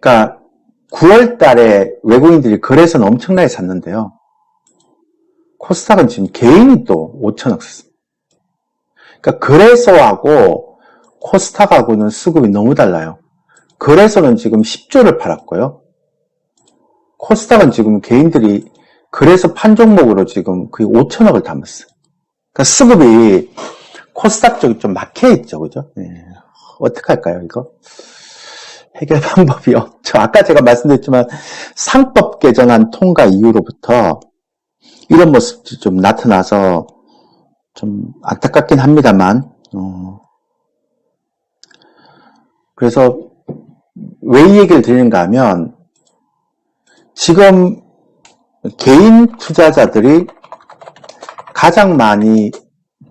그러니까 9월 달에 외국인들이 거래소는 엄청나게 샀는데요. 코스닥은 지금 개인이 또 5천억 샀습니다. 그러니까 거래소하고 코스닥하고는 수급이 너무 달라요. 거래소는 지금 10조를 팔았고요. 코스닥은 지금 개인들이 거래소 판 종목으로 지금 거의 5천억을 담았어요. 그러니까 수급이 코스닥 쪽이 좀 막혀있죠, 그죠? 네. 어떡할까요, 이거? 해결 방법이 없죠. 아까 제가 말씀드렸지만 상법 개정안 통과 이후로부터 이런 모습이 좀 나타나서 좀 안타깝긴 합니다만, 그래서 왜 이 얘기를 드리는가 하면, 지금 개인 투자자들이 가장 많이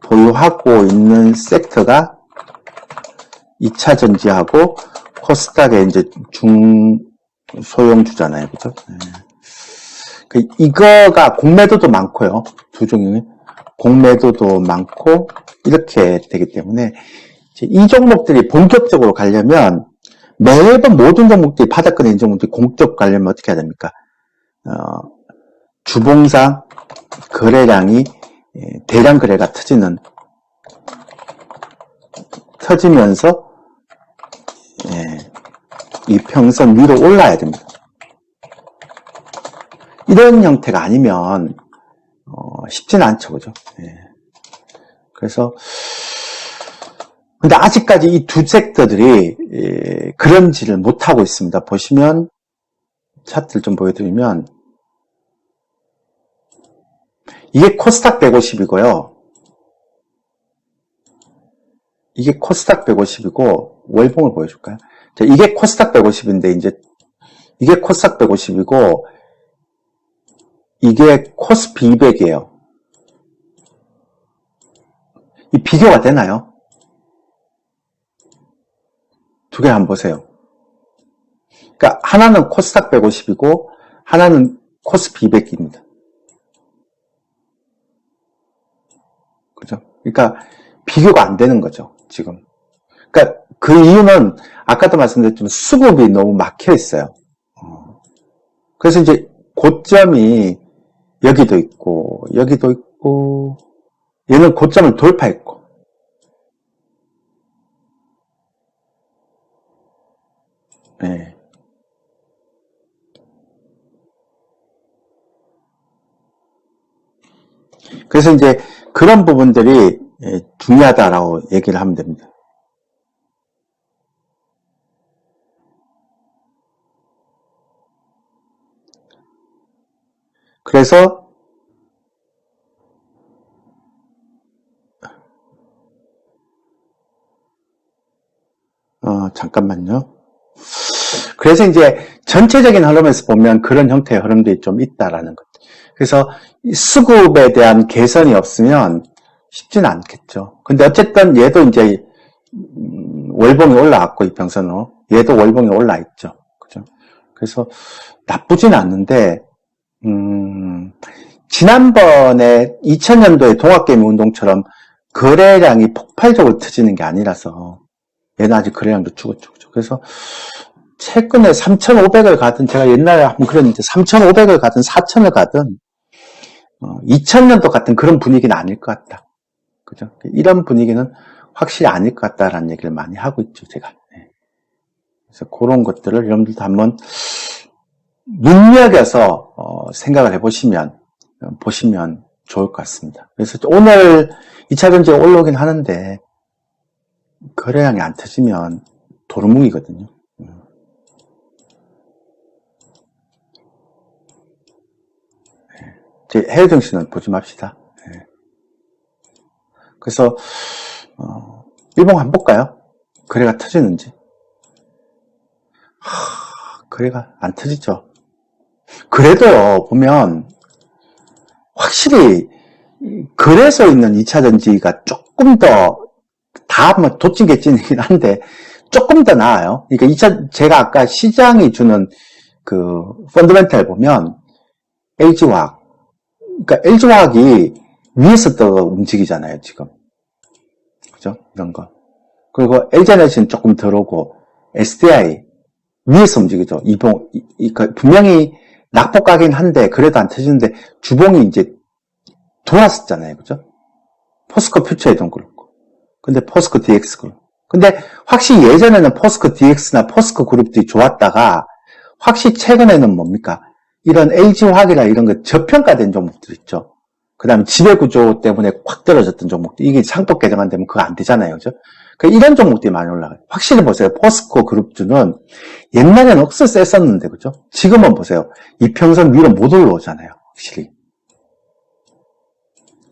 보유하고 있는 섹터가 2차 전지하고 코스닥의 이제 중소형주잖아요. 그죠? 네. 이거가 공매도도 많고요. 두 종류는. 공매도도 많고, 이렇게 되기 때문에, 이 종목들이 본격적으로 가려면, 매번 모든 종목들이 바닥권에 있는 종목들이 공격 가려면 어떻게 해야 됩니까? 주봉상 거래량이 대량 거래가 터지면서 이 평선 위로 올라야 됩니다. 이런 형태가 아니면 쉽지는 않죠, 그죠? 그래서 근데 아직까지 이 두 섹터들이 그런지를 못하고 있습니다. 보시면 차트를 좀 보여드리면 이게 코스닥 150이고요. 이게 코스닥 150이고 월봉을 보여줄까요? 자, 이게 코스닥 150인데 이제 이게 코스닥 150이고 이게 코스피 200이에요. 이 비교가 되나요? 두 개 한번 보세요. 그러니까 하나는 코스닥 150이고 하나는 코스피 200입니다. 그죠? 그러니까 비교가 안 되는 거죠, 지금. 그러니까 그 이유는 아까도 말씀드렸지만 수급이 너무 막혀 있어요. 그래서 이제 고점이 여기도 있고 여기도 있고 얘는 고점을 돌파했고 네. 그래서 이제 그런 부분들이 중요하다라고 얘기를 하면 됩니다. 그래서 잠깐만요. 그래서 이제 전체적인 흐름에서 보면 그런 형태의 흐름들이 좀 있다라는 것. 그래서 수급에 대한 개선이 없으면 쉽지는 않겠죠. 근데 어쨌든 얘도 이제 월봉이 올라왔고 이평선으로 얘도 월봉이 올라있죠. 그죠? 그래서 나쁘진 않는데 지난번에 2000년도에 동학개미 운동처럼 거래량이 폭발적으로 터지는 게 아니라서 얘는 아직 거래량도 죽었죠. 그죠? 그래서 최근에 3,500을 가든 제가 옛날에 한번 그랬는데 3,500을 가든 4,000을 가든 2000년도 같은 그런 분위기는 아닐 것 같다. 그죠? 이런 분위기는 확실히 아닐 것 같다라는 얘기를 많이 하고 있죠, 제가. 그래서 그런 것들을 여러분들도 한번 눈여겨서 생각을 해보시면 보시면 좋을 것 같습니다. 그래서 오늘 2차 전지가 올라오긴 하는데 거래량이 안 터지면 도루묵이거든요. 해외 정신은 보지 맙시다. 그래서 일봉 한번 볼까요? 거래가 터지는지. 거래가 안 터지죠. 그래도요, 보면 확실히 거래소에 있는 2차 전지가 조금 더 다 뭐 도찐개찐이긴 한데 조금 더 나아요. 그러니까 제가 아까 시장이 주는 그 펀더멘탈 보면 LG화학, 그러니까 LG화학이 위에서 또 움직이잖아요, 지금. 그죠? 이런 거. 그리고 LG에너지는 조금 덜 오고 SDI, 위에서 움직이죠. 분명히 낙폭가긴 한데, 그래도 안 터지는데, 주봉이 이제 돌았었잖아요. 그죠? 포스코 퓨처에도 그렇고. 근데 포스코 DX 그렇고. 근데 확실히 예전에는 포스코 DX나 포스코 그룹들이 좋았다가, 확실히 최근에는 뭡니까? 이런 LG화학이나 이런 거 저평가된 종목들 있죠. 그 다음에 지배구조 때문에 확 떨어졌던 종목들. 이게 상법 개정안 되면 그거 안 되잖아요. 그죠? 그러니까 이런 종목들이 많이 올라가요. 확실히 보세요. 포스코 그룹주는 옛날에는 억수 셌었는데, 그죠? 지금은 보세요. 이평선 위로 못 올라오잖아요. 확실히.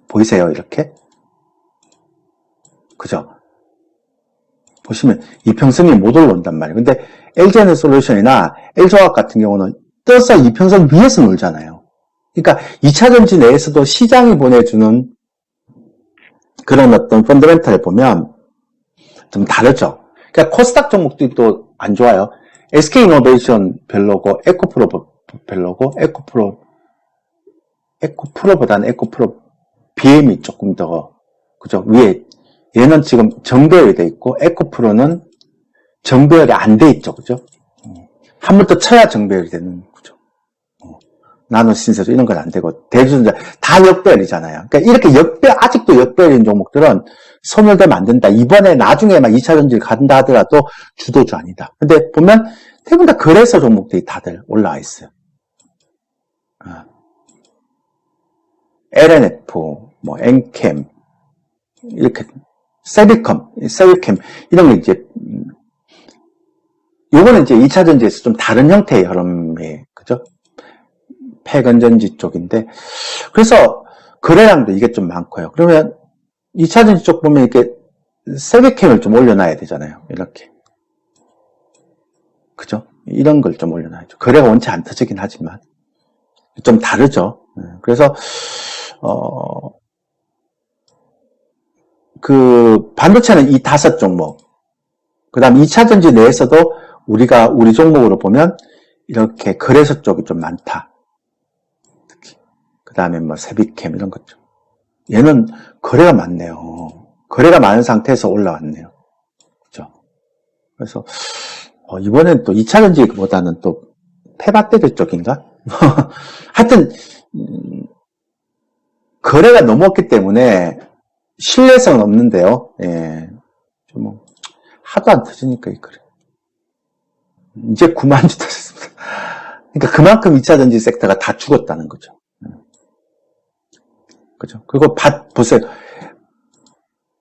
보이세요? 이렇게? 그죠? 보시면 이평선이 못 올라온단 말이에요. 근데 LG에너솔루션이나 LG화학 같은 경우는 떠서 이평선 위에서 놀잖아요. 그러니까 2차전지 내에서도 시장이 보내주는 그런 어떤 펀더멘탈을 보면 좀 다르죠. 그러니까 코스닥 종목들이 또 안 좋아요. SK이노베이션 별로고, 에코프로 별로고, 에코프로보다는 에코프로 BM이 조금 더, 그죠? 위에, 얘는 지금 정배열이 돼 있고, 에코프로는 정배열이 안 돼 있죠. 그죠? 한 번 더 쳐야 정배열이 되는 거죠. 나노 신세도 이런 건 안 되고, 대주전자 다 역배열이잖아요. 그러니까 이렇게 아직도 역배열인 종목들은 소멸되면 안 된다. 이번에 나중에 막 2차 전지를 간다 하더라도 주도주 아니다. 근데 보면 대부분 다 거래소 종목들이 다들 올라와 있어요. LNF, 뭐, 엔캠, 이렇게, 세비캠, 이런 게 이제, 요거는 이제 2차 전지에서 좀 다른 형태의 흐름이에요. 그죠? 폐건전지 쪽인데, 그래서 거래량도 이게 좀 많고요. 그러면 2차 전지 쪽 보면 이렇게 세비캠을 좀 올려놔야 되잖아요. 이렇게. 그죠? 이런 걸 좀 올려놔야죠. 거래가 원체 안 터지긴 하지만. 좀 다르죠. 그래서, 반도체는 이 5종목. 그 다음 2차 전지 내에서도 우리 종목으로 보면 이렇게 거래소 쪽이 좀 많다. 특히. 그 다음에 뭐 세비캠 이런 것들. 얘는 거래가 많네요. 거래가 많은 상태에서 올라왔네요. 그죠? 그래서, 이번엔 또 2차 전지보다는 또 폐배터리 쪽인가? 하여튼, 거래가 너무 없기 때문에 신뢰성은 없는데요. 예. 좀 하도 안 터지니까, 그래. 이제 9만 주 터졌습니다. 그러니까 그만큼 2차 전지 섹터가 다 죽었다는 거죠. 그죠? 그리고 보세요.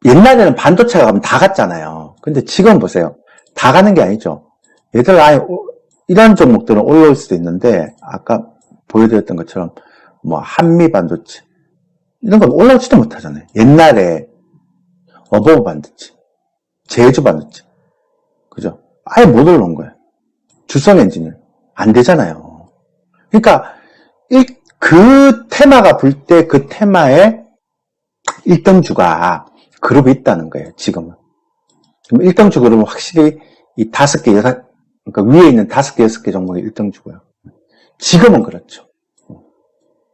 옛날에는 반도체가 가면 다 갔잖아요. 근데 지금 보세요. 다 가는 게 아니죠. 얘들 아예, 이런 종목들은 올라올 수도 있는데, 아까 보여드렸던 것처럼, 뭐, 한미 반도체. 이런 건 올라오지도 못하잖아요. 옛날에, 어버브 반도체, 제주 반도체. 그죠? 아예 못 올라온 거예요. 주성 엔진을. 안 되잖아요. 그러니까, 그 테마가 불 때 그 테마의 1등주가 그룹이 있다는 거예요, 지금은. 그럼 1등주 그룹은 확실히 이 5개, 6, 그러니까 위에 있는 5개, 6개 종목이 1등주고요. 지금은 그렇죠.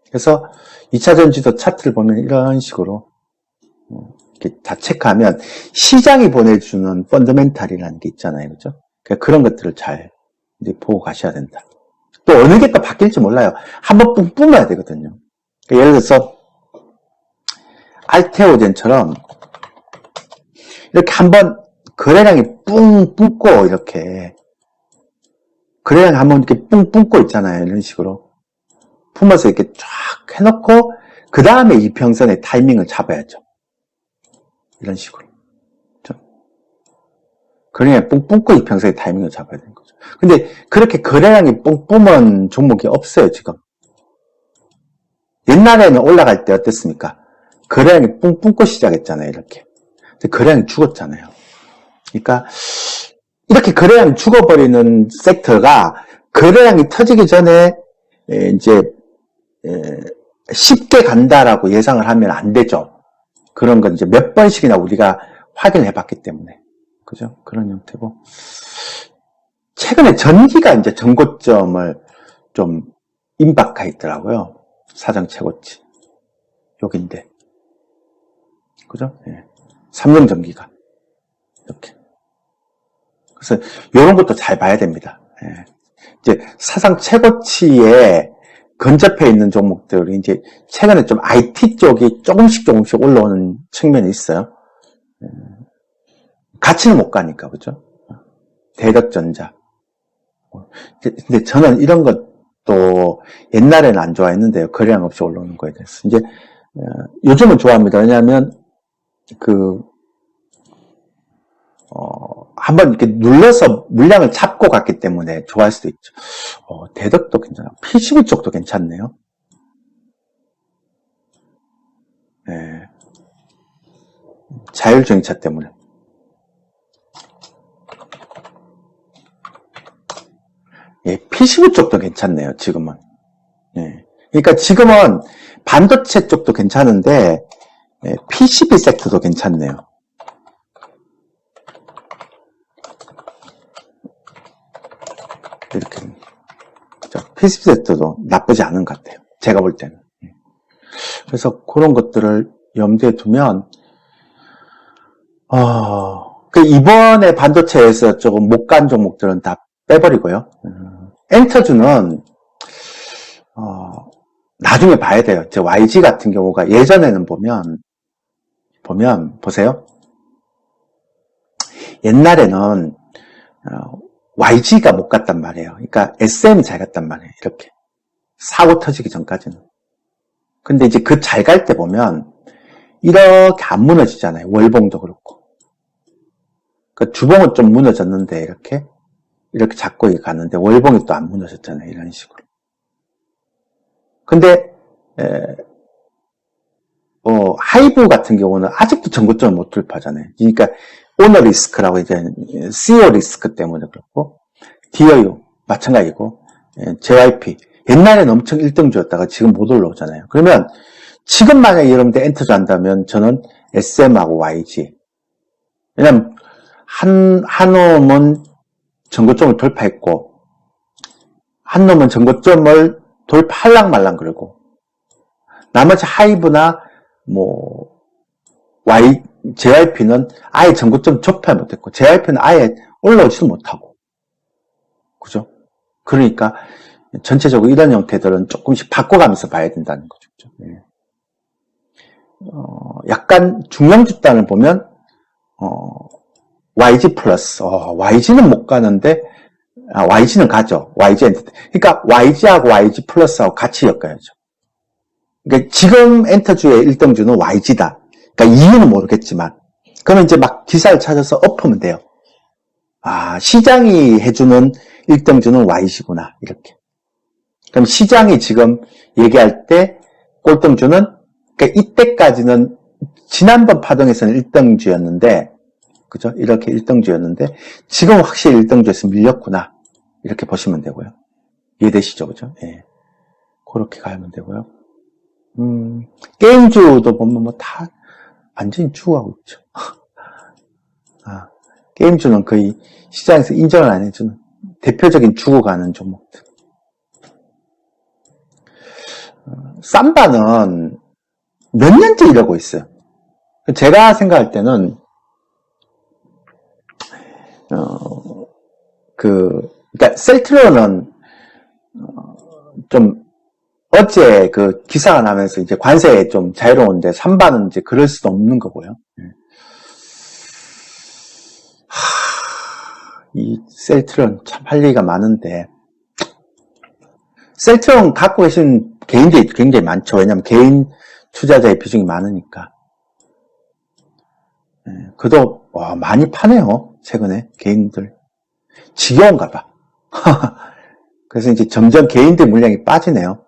그래서 2차 전지도 차트를 보면 이런 식으로 이렇게 다 체크하면 시장이 보내주는 펀더멘탈이라는 게 있잖아요. 그죠? 그러니까 그런 것들을 잘 이제 보고 가셔야 된다. 또 어느 게 또 바뀔지 몰라요. 한번 뿜 뿜어야 되거든요. 그러니까 예를 들어서 알테오젠처럼 이렇게 한번 거래량이 뿡 뿜고 이렇게 거래량이 한번 이렇게 뿡 뿜고 있잖아요. 이런 식으로 품어서 이렇게 쫙 해놓고 그 다음에 이평선의 타이밍을 잡아야죠. 이런 식으로. 거래량이 뿡 뿜고 이평선의 타이밍을 잡아야 되는 거죠. 근데 그렇게 거래량이 뿡 뿜은 종목이 없어요, 지금. 옛날에는 올라갈 때 어땠습니까? 거래량이 뿡 뿜고 시작했잖아요, 이렇게. 근데 거래량이 죽었잖아요. 그러니까 이렇게 거래량이 죽어버리는 섹터가 거래량이 터지기 전에 이제 쉽게 간다라고 예상을 하면 안 되죠. 그런 건 이제 몇 번씩이나 우리가 확인을 해봤기 때문에. 그죠? 그런 형태고. 최근에 전기가 이제 전고점을 좀 임박해 있더라고요. 사상 최고치. 여긴데. 그죠? 예. 삼성전기가. 이렇게. 그래서 이런 것도 잘 봐야 됩니다. 예. 이제 사상 최고치에 근접해 있는 종목들이 이제 최근에 좀 IT 쪽이 조금씩 올라오는 측면이 있어요. 같이는 못 가니까, 그죠? 대덕전자. 근데 저는 이런 것도 옛날에는 안 좋아했는데요. 거래량 없이 올라오는 거에 대해서. 이제, 요즘은 좋아합니다. 왜냐하면, 한번 이렇게 눌러서 물량을 잡고 갔기 때문에 좋아할 수도 있죠. 대덕도 괜찮아. PCB 쪽도 괜찮네요. 네. 자율주행차 때문에. 예, PCB 쪽도 괜찮네요, 지금은. 예. 그러니까 지금은 반도체 쪽도 괜찮은데, 예, PCB 섹터도 괜찮네요. 이렇게. PCB 섹터도 나쁘지 않은 것 같아요. 제가 볼 때는. 그래서 그런 것들을 염두에 두면, 이번에 반도체에서 조금 못 간 종목들은 다 빼버리고요. 엔터주는, 나중에 봐야 돼요. 저 YG 같은 경우가 예전에는 보세요. 옛날에는, YG가 못 갔단 말이에요. 그러니까 SM이 잘 갔단 말이에요. 이렇게. 사고 터지기 전까지는. 근데 이제 그 잘 갈 때 보면, 이렇게 안 무너지잖아요. 월봉도 그렇고. 그 주봉은 좀 무너졌는데, 이렇게 잡고 가는데, 월봉이 또 안 무너졌잖아요. 이런 식으로. 근데, 하이브 같은 경우는 아직도 전고점을 못 돌파하잖아요. 그러니까, 오너 리스크라고 이제, CEO 리스크 때문에 그렇고, DOU, 마찬가지고, JYP. 옛날에는 엄청 1등주였다가 지금 못 올라오잖아요. 그러면, 지금 만약에 여러분들 엔터주 한다면, 저는 SM하고 YG. 왜냐면, 한 놈은 전고점을 돌파했고, 한 놈은 전고점을 돌파할랑 말랑 그러고, 나머지 하이브나, JYP는 아예 전고점 접해 못했고, JYP는 아예 올라오지도 못하고. 그죠? 그러니까, 전체적으로 이런 형태들은 조금씩 바꿔가면서 봐야 된다는 거죠. 네. 약간 중량 집단을 보면, YG 플러스, YG는 못 가는데, YG는 가죠. YG 엔터테인. 그러니까 YG하고 YG 플러스하고 같이 엮어야죠. 그러니까 지금 엔터주의 1등주는 YG다. 그러니까 이유는 모르겠지만. 그러면 이제 막 기사를 찾아서 엎으면 돼요. 시장이 해주는 1등주는 YG구나. 이렇게. 그럼 시장이 지금 얘기할 때 꼴등주는, 그러니까 이때까지는 지난번 파동에서는 1등주였는데, 그죠? 이렇게 1등주였는데, 지금 확실히 1등주에서 밀렸구나. 이렇게 보시면 되고요. 이해되시죠? 그죠? 예. 그렇게 가면 되고요. 게임주도 보면 다 완전히 죽어가고 있죠. 게임주는 거의 시장에서 인정을 안 해주는 대표적인 죽어가는 종목들. 삼바는 몇 년째 이러고 있어요. 제가 생각할 때는, 그러니까 셀트로는, 좀, 어제 그 기사가 나면서 이제 관세에 좀 자유로운데, 삼바는 이제 그럴 수도 없는 거고요. 이 셀트론 참 할 얘기가 많은데, 셀트론 갖고 계신 개인들이 굉장히 많죠. 왜냐면 개인 투자자의 비중이 많으니까. 그도 많이 파네요. 최근에 개인들. 지겨운가 봐. 그래서 이제 점점 개인들 물량이 빠지네요.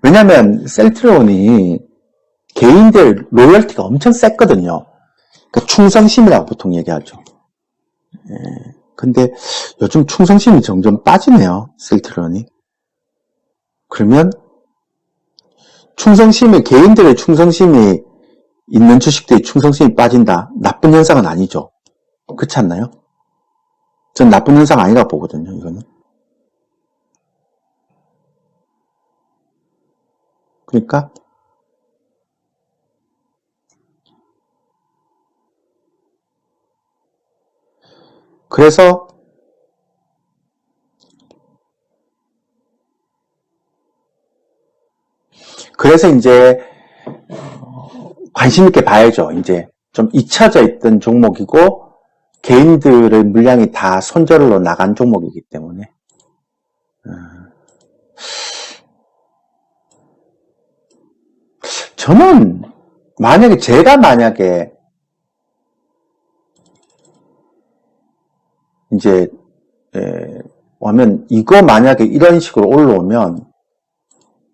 왜냐면 셀트론이 개인들 로열티가 엄청 셌거든요. 그러니까 충성심이라고 보통 얘기하죠. 근데 요즘 충성심이 점점 빠지네요. 셀트론이. 그러면 개인들의 충성심이 있는 주식들이 충성심이 빠진다. 나쁜 현상은 아니죠. 그렇지 않나요? 전 나쁜 현상 아니라고 보거든요, 이거는. 그러니까, 그래서, 그래서 이제 관심 있게 봐야죠. 이제 좀 잊혀져 있던 종목이고 개인들의 물량이 다 손절로 나간 종목이기 때문에 저는 제가 만약에 이제 이거 만약에 이런 식으로 올라오면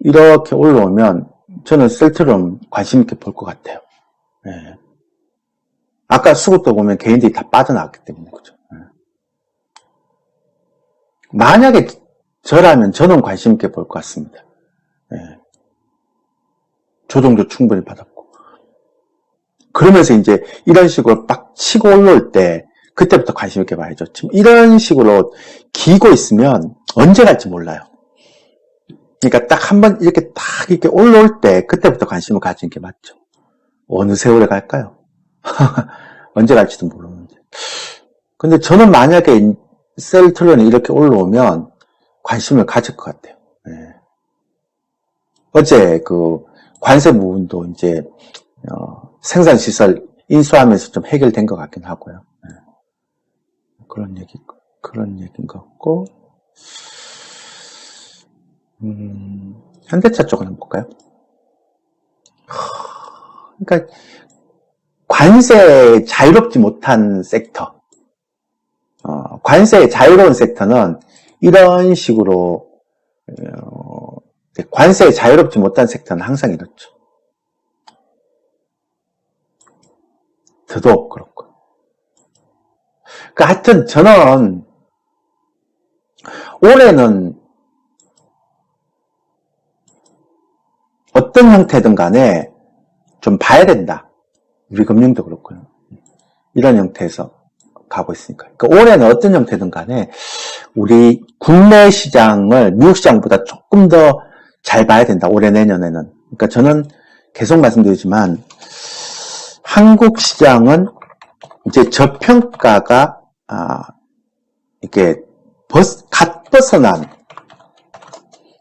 이렇게 올라오면 저는 셀트럼 관심 있게 볼 것 같아요. 예. 아까 수급도 보면 개인들이 다 빠져나왔기 때문에 그죠. 예. 만약에 저라면 저는 관심 있게 볼 것 같습니다. 예. 조정도 충분히 받았고 그러면서 이제 이런 식으로 빡 치고 올라올 때 그때부터 관심 있게 봐야죠. 지금 이런 식으로 기고 있으면 언제 갈지 몰라요. 그러니까 딱 한번 이렇게 올라올 때 그때부터 관심을 가지는 게 맞죠. 어느 세월에 갈까요? 언제 갈지도 모르는데. 근데 저는 만약에 셀트론이 이렇게 올라오면 관심을 가질 것 같아요. 네. 어제 그 관세 부분도 이제 생산시설 인수하면서 좀 해결된 것 같긴 하고요. 네. 그런 얘기인 것 같고. 현대차 쪽을 한번 볼까요? 그러니까 관세에 자유롭지 못한 섹터, 관세에 자유로운 섹터는 이런 식으로 관세에 자유롭지 못한 섹터는 항상 이렇죠. 더더욱 그렇고. 그러니까 하여튼 저는 올해는 어떤 형태든 간에 좀 봐야 된다. 우리 금융도 그렇고요. 이런 형태에서 가고 있으니까. 그러니까 올해는 어떤 형태든 간에 우리 국내 시장을 미국 시장보다 조금 더 잘 봐야 된다. 올해 내년에는. 그러니까 저는 계속 말씀드리지만 한국 시장은 이제 저평가가 이렇게 갓 벗어난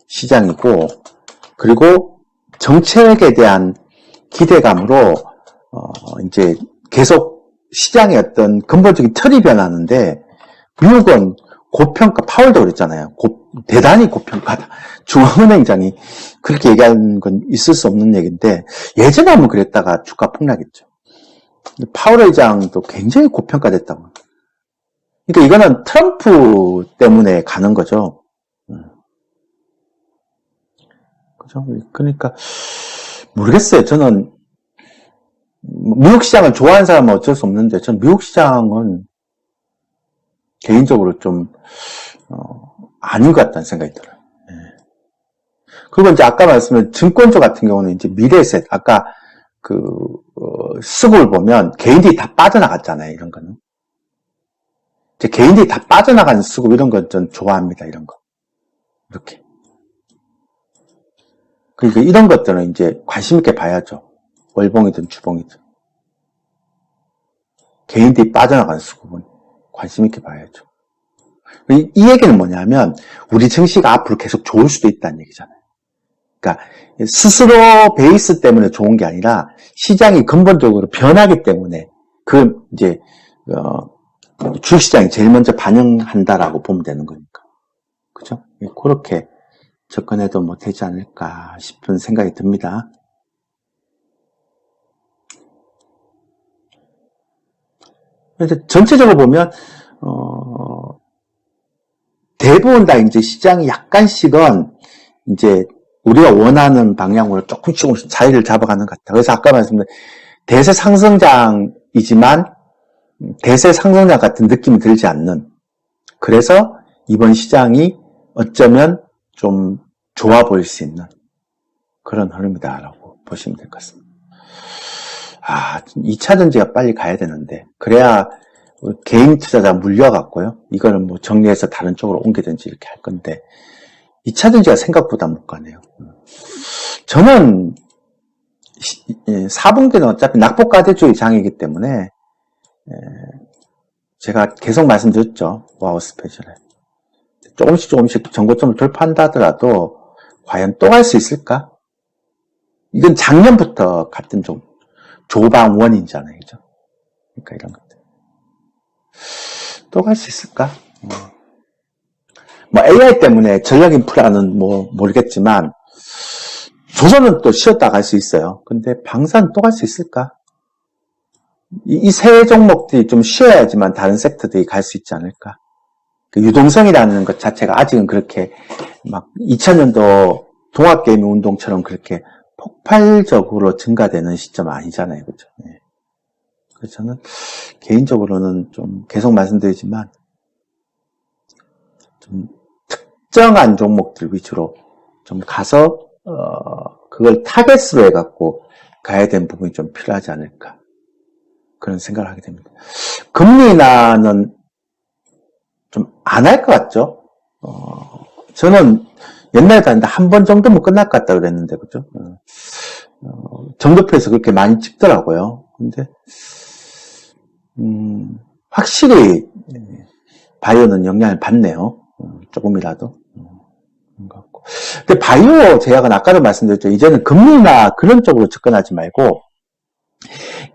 시장이고 그리고 정책에 대한 기대감으로 이제 계속 시장의 어떤 근본적인 틀이 변하는데 미국은 고평가, 파월도 그랬잖아요. 대단히 고평가다. 중앙은행장이 그렇게 얘기하는 건 있을 수 없는 얘기인데 예전에 한번 그랬다가 주가 폭락했죠. 파월 의장도 굉장히 고평가됐다고. 그러니까 이거는 트럼프 때문에 가는 거죠. 그죠? 그러니까 모르겠어요. 저는 미국 시장을 좋아하는 사람은 어쩔 수 없는데 전 미국 시장은 개인적으로 좀 아닌 것 같다는 생각이 들어요. 예. 그리고 이제 아까 말씀드린 증권주 같은 경우는 이제 미래에셋 아까 수급을 보면 개인들이 다 빠져나갔잖아요. 이런 거는 이제 개인들이 다 빠져나가는 수급 이런 건 전 좋아합니다. 이런 거 이렇게. 그러니까 이런 것들은 이제 관심 있게 봐야죠. 월봉이든 주봉이든. 개인들이 빠져나가는 수급은 관심 있게 봐야죠. 이 얘기는 뭐냐면 우리 증시가 앞으로 계속 좋을 수도 있다는 얘기잖아요. 그러니까 스스로 베이스 때문에 좋은 게 아니라 시장이 근본적으로 변하기 때문에 이제 주식시장이 제일 먼저 반영한다라고 보면 되는 거니까. 그죠? 그렇게 접근해도 뭐 되지 않을까 싶은 생각이 듭니다. 그래서 전체적으로 보면 대부분 다 이제 시장이 약간씩은 이제 우리가 원하는 방향으로 조금씩 자리를 잡아가는 것 같아요. 그래서 아까 말씀드린 대세 상승장이지만 대세 상승장 같은 느낌이 들지 않는, 그래서 이번 시장이 어쩌면 좀 좋아 보일 수 있는 그런 흐름이다라고 보시면 될 것 같습니다. 2차 전지가 빨리 가야 되는데, 그래야 개인 투자자 물려갖고요. 이거는 뭐 정리해서 다른 쪽으로 옮기든지 이렇게 할 건데, 2차 전지가 생각보다 못 가네요. 저는 4분기는 어차피 낙폭과대주의 장이기 때문에 제가 계속 말씀드렸죠. 와우 스페셜에. 조금씩 정고점을 돌파한다 하더라도 과연 또 갈 수 있을까? 이건 작년부터 같은 좀 조방 원인이잖아요. 그죠? 그러니까 이런 것들. 또 갈 수 있을까? 뭐 AI 때문에 전략 인프라는 뭐 모르겠지만 조선은 또 쉬었다 갈 수 있어요. 근데 방사는 또 갈 수 있을까? 이 세 종목들이 좀 쉬어야지만 다른 섹터들이 갈 수 있지 않을까? 그 유동성이라는 것 자체가 아직은 그렇게 막 2000년도 동학개미 운동처럼 그렇게 폭발적으로 증가되는 시점은 아니잖아요. 그렇죠? 네. 그래서 저는 개인적으로는 좀 계속 말씀드리지만 좀 특정한 종목들 위주로 좀 가서 그걸 타겟으로 해갖고 가야 되는 부분이 좀 필요하지 않을까 그런 생각을 하게 됩니다. 금리 인하는 좀 안 할 것 같죠? 저는 옛날에 다니는데 한 번 정도면 끝날 것 같다 그랬는데 그죠? 정도표에서 그렇게 많이 찍더라고요. 근데 확실히 바이오는 영향을 받네요. 조금이라도. 근데 바이오 제약은 아까도 말씀드렸죠. 이제는 금리나 그런 쪽으로 접근하지 말고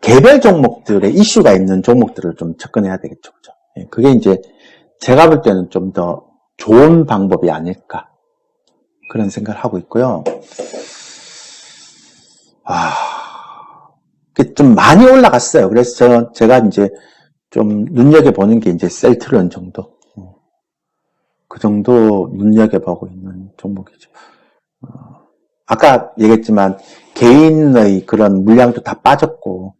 개별 종목들의 이슈가 있는 종목들을 좀 접근해야 되겠죠. 그죠? 그게 이제 제가 볼 때는 좀 더 좋은 방법이 아닐까 그런 생각을 하고 있고요. 좀 많이 올라갔어요. 그래서 제가 이제 좀 눈여겨보는 게 이제 셀트리온 정도. 그 정도 눈여겨보고 있는 종목이죠. 아까 얘기했지만 개인의 그런 물량도 다 빠졌고,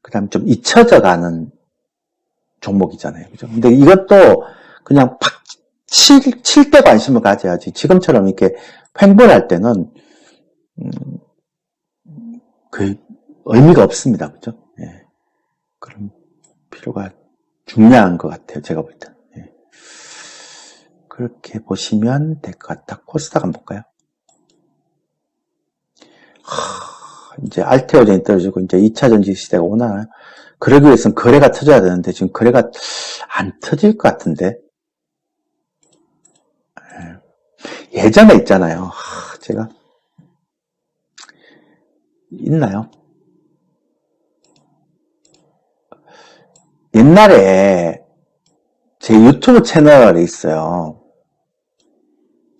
그 다음에 좀 잊혀져 가는 종목이잖아요. 그죠? 근데 이것도 그냥 팍 칠 때 관심을 가져야지. 지금처럼 이렇게 횡보할 때는, 그 의미가 없습니다. 그죠? 예. 그런 필요가 중요한 것 같아요. 제가 볼 때는. 예. 그렇게 보시면 될 것 같다. 코스닥 한번 볼까요? 이제 알테오젠이 떨어지고 이제 2차 전지 시대가 오나요? 그러기 위해서는 거래가 터져야 되는데 지금 거래가 안 터질 것 같은데. 예전에 있잖아요. 제가 있나요? 옛날에 제 유튜브 채널에 있어요.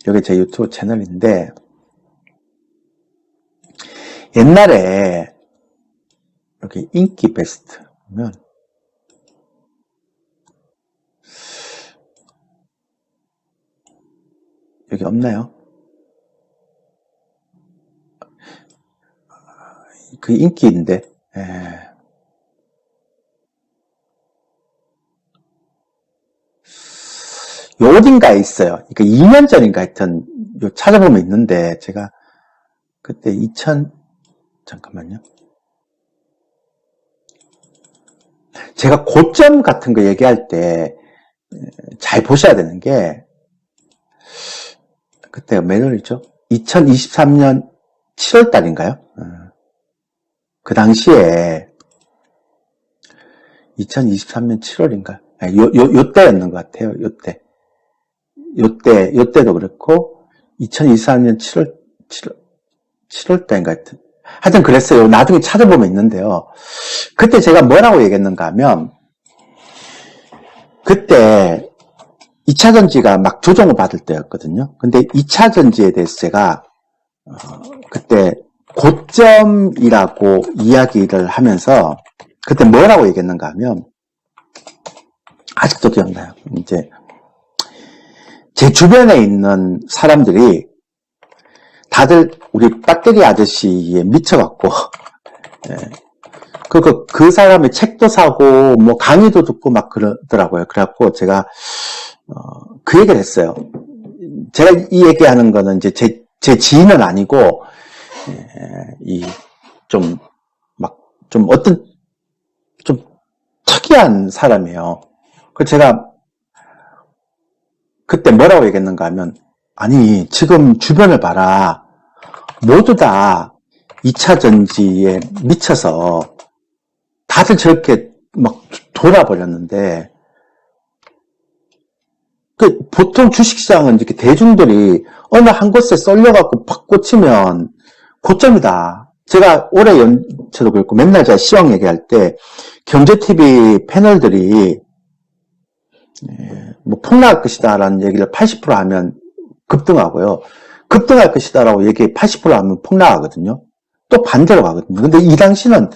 여기 제 유튜브 채널인데 옛날에 여기 인기 베스트 보면 여기 없나요? 그 인기인데 요 어딘가에 있어요. 그러니까 2년 전인가 하여튼 요 찾아보면 있는데 제가 그때 잠깐만요. 제가 고점 같은 거 얘기할 때 잘 보셔야 되는 게 그때가 몇 월이죠? 2023년 7월 달인가요? 그 당시에 2023년 7월인가? 요때였는 것 같아요. 요때도 그렇고 2023년 7월 달인가 하여튼 그랬어요. 나중에 찾아보면 있는데요. 그때 제가 뭐라고 얘기했는가 하면 그때 2차 전지가 막 조정을 받을 때였거든요. 근데 2차 전지에 대해서 제가 그때 고점이라고 이야기를 하면서 그때 뭐라고 얘기했는가 하면 아직도 기억나요. 이제 제 주변에 있는 사람들이 다들 우리 배터리 아저씨에 미쳐갖고 그 사람의 책도 사고 뭐 강의도 듣고 막 그러더라고요. 그래갖고 제가 그 얘기를 했어요. 제가 이 얘기하는 거는 이제 제 지인은 아니고 좀 어떤 좀 특이한 사람이에요. 그래서 제가 그때 뭐라고 얘기했는가 하면 아니 지금 주변을 봐라. 모두 다 2차 전지에 미쳐서 다들 저렇게 막 돌아버렸는데 보통 주식시장은 이렇게 대중들이 어느 한 곳에 쏠려갖고 팍 꽂히면 고점이다. 제가 올해 연초도 그렇고 맨날 제가 시황 얘기할 때 경제TV 패널들이 뭐 폭락할 것이다라는 얘기를 80% 하면 급등하고요. 급등할 것이다라고 얘기 80% 하면 폭락하거든요. 또 반대로 가거든요. 근데 이 당시는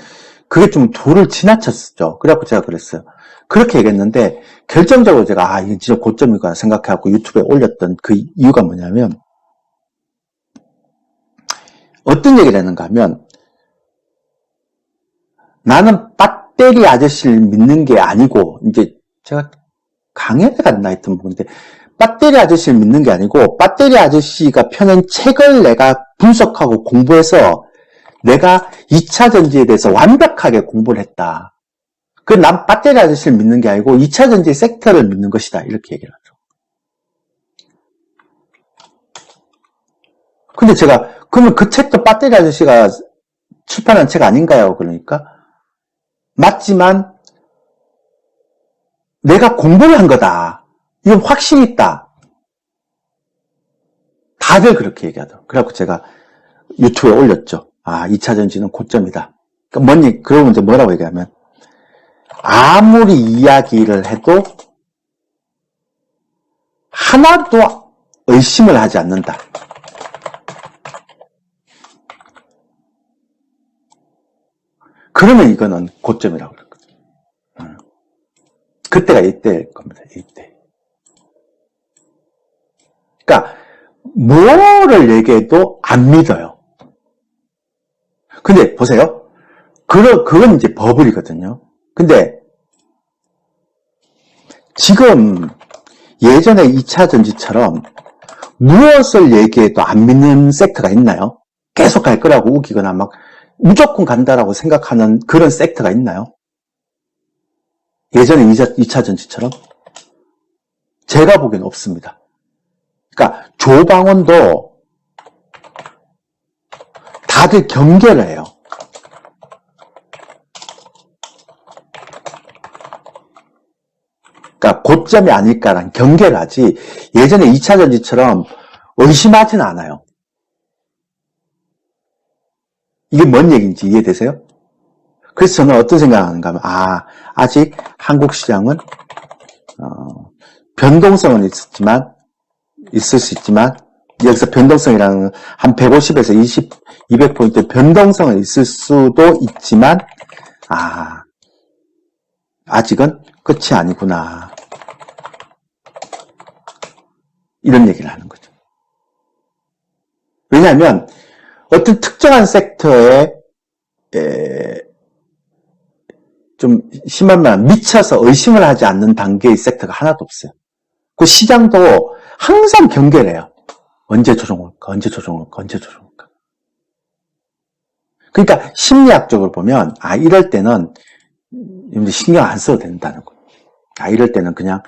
그게 좀 도를 지나쳤었죠. 그래갖고 제가 그랬어요. 그렇게 얘기했는데 결정적으로 제가 이게 진짜 고점이구나 생각해갖고 유튜브에 올렸던 그 이유가 뭐냐면 어떤 얘기를 했는가 하면 나는 배터리 아저씨를 믿는 게 아니고 이제 제가 강연에 갔나 했던 부분인데 배터리 아저씨를 믿는 게 아니고 배터리 아저씨가 펴낸 책을 내가 분석하고 공부해서 내가 2차 전지에 대해서 완벽하게 공부를 했다. 난 배터리 아저씨를 믿는 게 아니고 2차 전지 섹터를 믿는 것이다. 이렇게 얘기를 하죠. 근데 제가 그러면 그 책도 배터리 아저씨가 출판한 책 아닌가요? 그러니까 맞지만 내가 공부를 한 거다. 이건 확신이 있다. 다들 그렇게 얘기하더라고요. 그래갖고 제가 유튜브에 올렸죠. 2차 전지는 고점이다. 그러면 이제 뭐라고 얘기하면 아무리 이야기를 해도 하나도 의심을 하지 않는다. 그러면 이거는 고점이라고 그랬거든요. 그때가 이때일 겁니다. 이때. 그러니까 뭐를 얘기해도 안 믿어요. 근데 보세요. 그건 이제 버블이거든요. 근데 지금 예전에 2차 전지처럼 무엇을 얘기해도 안 믿는 섹터가 있나요? 계속 갈 거라고 우기거나 막 무조건 간다라고 생각하는 그런 섹터가 있나요? 예전에 2차 전지처럼? 제가 보기엔 없습니다. 그러니까 조방원도 다들 경계를 해요. 그러니까 고점이 아닐까라는 경계를 하지 예전에 2차 전지처럼 의심하진 않아요. 이게 뭔 얘기인지 이해되세요? 그래서 저는 어떤 생각을 하는가 하면 아직 한국 시장은 변동성은 있을 수 있지만 여기서 변동성이라는 한 150에서 200포인트 변동성은 있을 수도 있지만 아직은 끝이 아니구나. 이런 얘기를 하는 거죠. 왜냐하면 어떤 특정한 섹터에 좀 심한 말 미쳐서 의심을 하지 않는 단계의 섹터가 하나도 없어요. 그 시장도 항상 경계를 해요. 언제 조정 올까? 언제 조정 올까? 언제 조정 올까? 그러니까 심리학적으로 보면 이럴 때는 신경 안 써도 된다는 거예요. 이럴 때는 그냥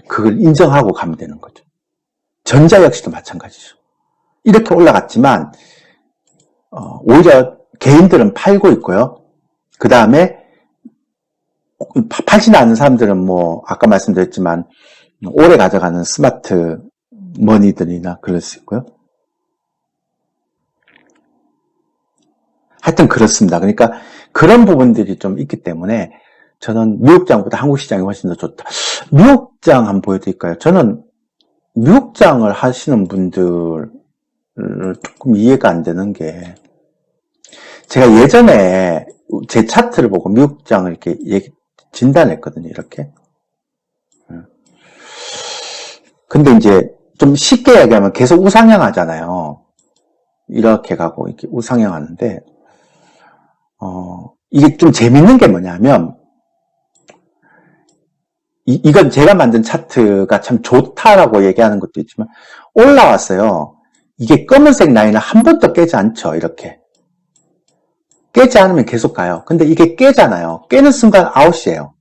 그걸 인정하고 가면 되는 거죠. 전자 역시도 마찬가지죠. 이렇게 올라갔지만 오히려 개인들은 팔고 있고요. 그 다음에 팔지는 않는 사람들은 아까 말씀드렸지만 오래 가져가는 스마트 머니들이나 그럴 수 있고요. 하여튼 그렇습니다. 그러니까 그런 부분들이 좀 있기 때문에 저는 미국장보다 한국 시장이 훨씬 더 좋다. 미국장 한번 보여드릴까요? 저는 미국장을 하시는 분들을 조금 이해가 안 되는 게 제가 예전에 제 차트를 보고 미국장을 이렇게 진단했거든요. 이렇게. 근데 이제 좀 쉽게 얘기하면 계속 우상향 하잖아요. 이렇게 가고 이렇게 우상향 하는데 이게 좀 재밌는 게 뭐냐면 이건 제가 만든 차트가 참 좋다라고 얘기하는 것도 있지만 올라왔어요. 이게 검은색 라인을 한 번도 깨지 않죠. 이렇게. 깨지 않으면 계속 가요. 근데 이게 깨잖아요. 깨는 순간 아웃이에요.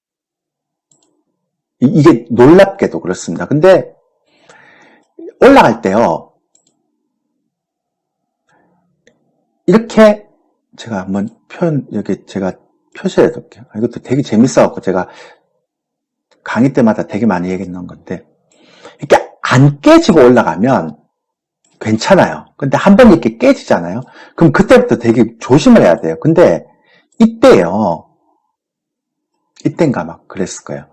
이게 놀랍게도 그렇습니다. 근데 올라갈 때요. 이렇게 제가 한번 이렇게 제가 표시해 둘게요. 이것도 되게 재밌어갖고 제가 강의 때마다 되게 많이 얘기했는 건데 이렇게 안 깨지고 올라가면 괜찮아요. 근데 한 번 이렇게 깨지잖아요. 그럼 그때부터 되게 조심을 해야 돼요. 근데 이때요. 이땐가 막 그랬을 거예요.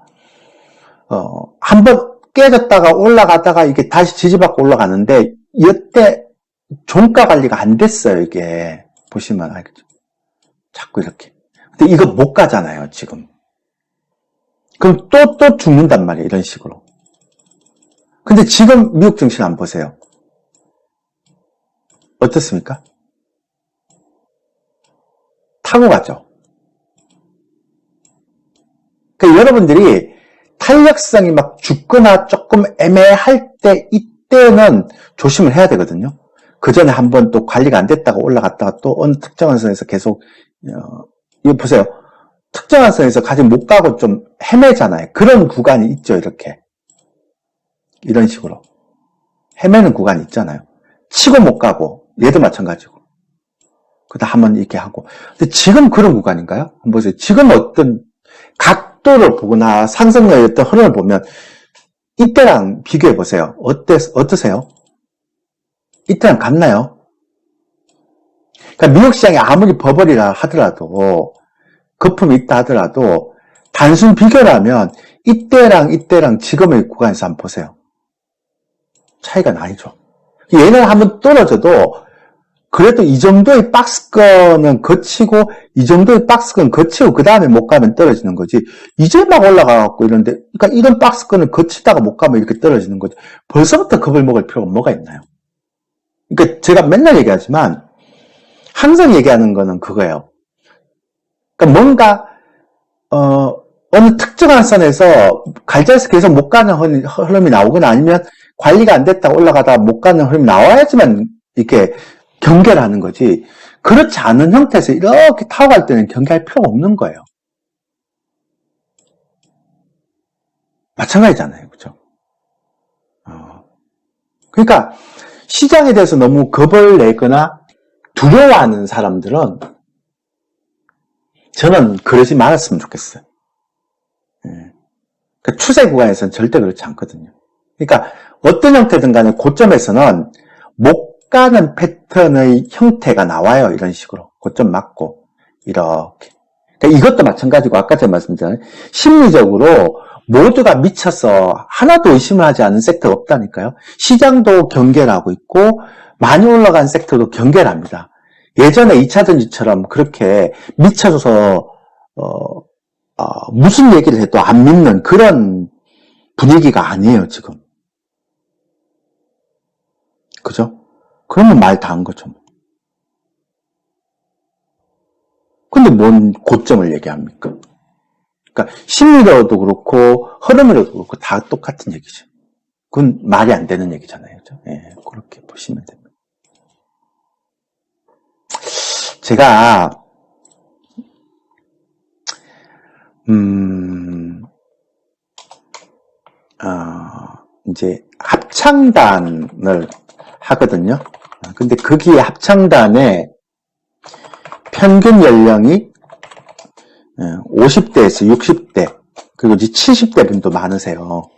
한 번 깨졌다가 올라가다가 이게 다시 지지받고 올라가는데 이때 종가 관리가 안 됐어요. 이게 보시면 알겠죠. 자꾸 이렇게. 근데 이거 못 가잖아요. 지금. 그럼 또 죽는단 말이에요. 이런 식으로. 근데 지금 미국 증시는 안 보세요. 어떻습니까? 타고 가죠. 그러니까 여러분들이 탄력성이 막 죽거나 조금 애매할 때 이때는 조심을 해야 되거든요. 그 전에 한번 또 관리가 안 됐다가 올라갔다가 또 어느 특정한 선에서 계속 이거 보세요. 특정한 선에서 가지 못 가고 좀 헤매잖아요. 그런 구간이 있죠. 이렇게 이런 식으로 헤매는 구간이 있잖아요. 치고 못 가고 얘도 마찬가지고 그다음 한번 이렇게 하고. 근데 지금 그런 구간인가요? 한번 보세요. 지금 어떤 각도를 보거나 상승의 어떤 흐름을 보면 이때랑 비교해 보세요. 어떠세요? 이때랑 같나요? 그러니까 미국 시장이 아무리 버블이라 하더라도 거품이 있다 하더라도 단순 비교라면 이때랑 지금의 구간에서 한번 보세요. 차이가 나죠. 얘는 한번 떨어져도 그래도 이 정도의 박스권은 거치고 이 정도의 박스권 거치고 그 다음에 못 가면 떨어지는 거지. 이제 막 올라가갖고 이런데 그러니까 이런 박스권을 거치다가 못 가면 이렇게 떨어지는 거지. 벌써부터 겁을 먹을 필요가 뭐가 있나요? 그러니까 제가 맨날 얘기하지만 항상 얘기하는 거는 그거예요. 그러니까 뭔가 어느 특정한 선에서 갈자에서 계속 못 가는 흐름이 나오거나 아니면 관리가 안 됐다가 올라가다가 못 가는 흐름이 나와야지만 이렇게 경계를 하는 거지. 그렇지 않은 형태에서 이렇게 타고 갈 때는 경계할 필요가 없는 거예요. 마찬가지잖아요. 그죠? 그러니까 시장에 대해서 너무 겁을 내거나 두려워하는 사람들은 저는 그러지 말았으면 좋겠어요. 그러니까 추세 구간에서는 절대 그렇지 않거든요. 그러니까 어떤 형태든 간에 고점에서는 못 가는 패턴의 형태가 나와요. 이런 식으로. 고점 맞고 이렇게. 그러니까 이것도 마찬가지고 아까 제가 말씀드린 심리적으로 모두가 미쳐서 하나도 의심을 하지 않은 섹터가 없다니까요. 시장도 경계를 하고 있고 많이 올라간 섹터도 경계를 합니다. 예전에 2차전지처럼 그렇게 미쳐서 무슨 얘기를 해도 안 믿는 그런 분위기가 아니에요. 지금. 그죠? 그러면 말 다 한 거죠. 근데 뭔 고점을 얘기합니까? 그러니까 심리로도 그렇고 흐름으로도 그렇고 다 똑같은 얘기죠. 그건 말이 안 되는 얘기잖아요. 그죠? 예, 그렇게 보시면 됩니다. 제가 이제 합창단을 하거든요. 근데 거기에 합창단에 평균 연령이 50대에서 60대 그리고 이제 70대 분도 많으세요.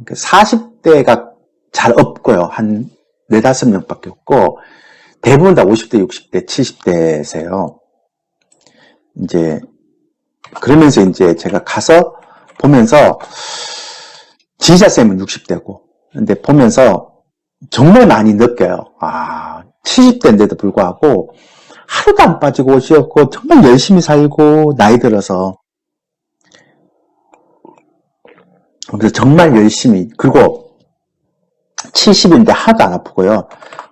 40대가 잘 없고요. 한 4, 5명밖에 없고 대부분 다 50대, 60대, 70대세요. 이제 그러면서 이제 제가 가서 보면서 지휘자쌤은 60대고 근데 보면서 정말 많이 느껴요. 70대인데도 불구하고 하루도 안 빠지고 오셨고 정말 열심히 살고 나이 들어서 그래서 정말 열심히 그리고 70인데 하나도 안 아프고요.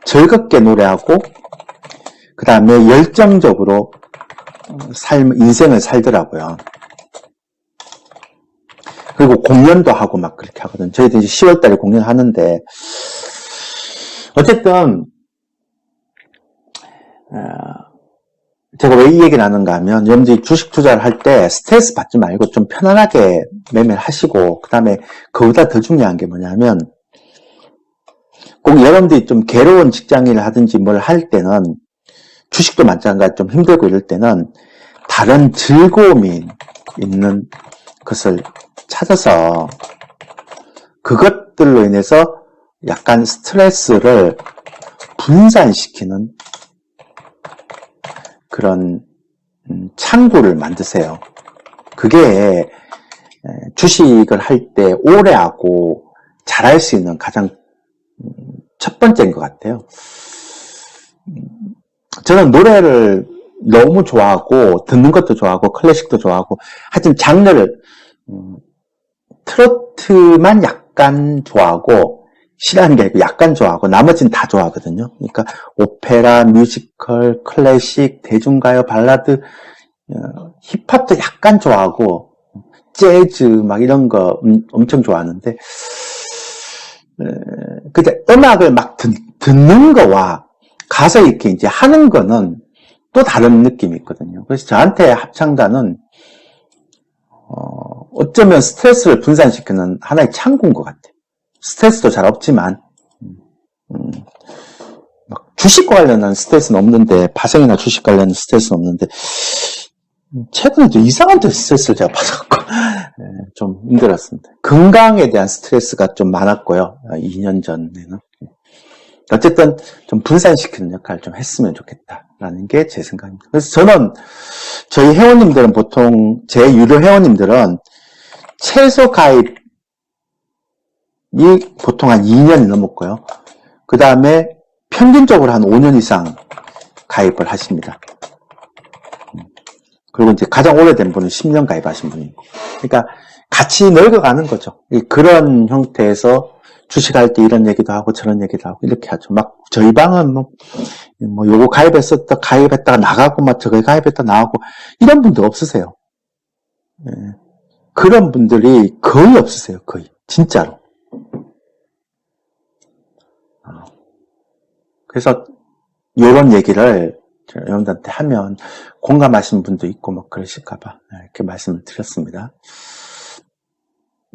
즐겁게 노래하고 그 다음에 열정적으로 인생을 살더라고요. 그리고 공연도 하고 막 그렇게 하거든요. 저희도 이제 10월달에 공연하는데 어쨌든 제가 왜 이 얘기를 하는가 하면 여러분들이 주식 투자를 할 때 스트레스 받지 말고 좀 편안하게 매매를 하시고 그 다음에 그보다 더 중요한 게 뭐냐면 꼭 여러분들이 좀 괴로운 직장인을 하든지 뭘 할 때는 주식도 마찬가지로 좀 힘들고 이럴 때는 다른 즐거움이 있는 것을 찾아서 그것들로 인해서 약간 스트레스를 분산시키는 그런 창구를 만드세요. 그게 주식을 할 때 오래 하고 잘할 수 있는 가장 첫 번째인 것 같아요. 저는 노래를 너무 좋아하고 듣는 것도 좋아하고 클래식도 좋아하고 하여튼 장르를 트로트만 약간 좋아하고 싫어하는 게 아니고 약간 좋아하고 나머지는 다 좋아하거든요. 그러니까 오페라, 뮤지컬, 클래식, 대중가요, 발라드, 힙합도 약간 좋아하고 재즈 막 이런 거 엄청 좋아하는데 근데 음악을 막 듣는 거와 가서 이렇게 이제 하는 거는 또 다른 느낌이 있거든요. 그래서 저한테 합창단은 어쩌면 스트레스를 분산시키는 하나의 창구인 것 같아요. 스트레스도 잘 없지만 막 주식과 관련한 스트레스는 없는데 파생이나 주식 관련한 스트레스는 없는데 최근에 좀 이상한 스트레스를 제가 받았고 좀 힘들었습니다. 건강에 대한 스트레스가 좀 많았고요. 2년 전에는. 어쨌든 좀 분산시키는 역할을 좀 했으면 좋겠다라는 게 제 생각입니다. 그래서 저는 저희 회원님들은 보통 제 유료 회원님들은 최소 가입이 보통 한 2년이 넘었고요. 그 다음에 평균적으로 한 5년 이상 가입을 하십니다. 그리고 이제 가장 오래된 분은 10년 가입하신 분이고. 그러니까 같이 늙어가는 거죠. 그런 형태에서 주식할 때 이런 얘기도 하고 저런 얘기도 하고 이렇게 하죠. 막 저희 방은 뭐 요거 가입했다가 나가고 막 저거 가입했다가 나가고 이런 분들 없으세요. 그런 분들이 거의 없으세요. 거의. 진짜로. 그래서 요런 얘기를 여러분들한테 하면 공감하시는 분도 있고 뭐 그러실까봐 이렇게 말씀을 드렸습니다.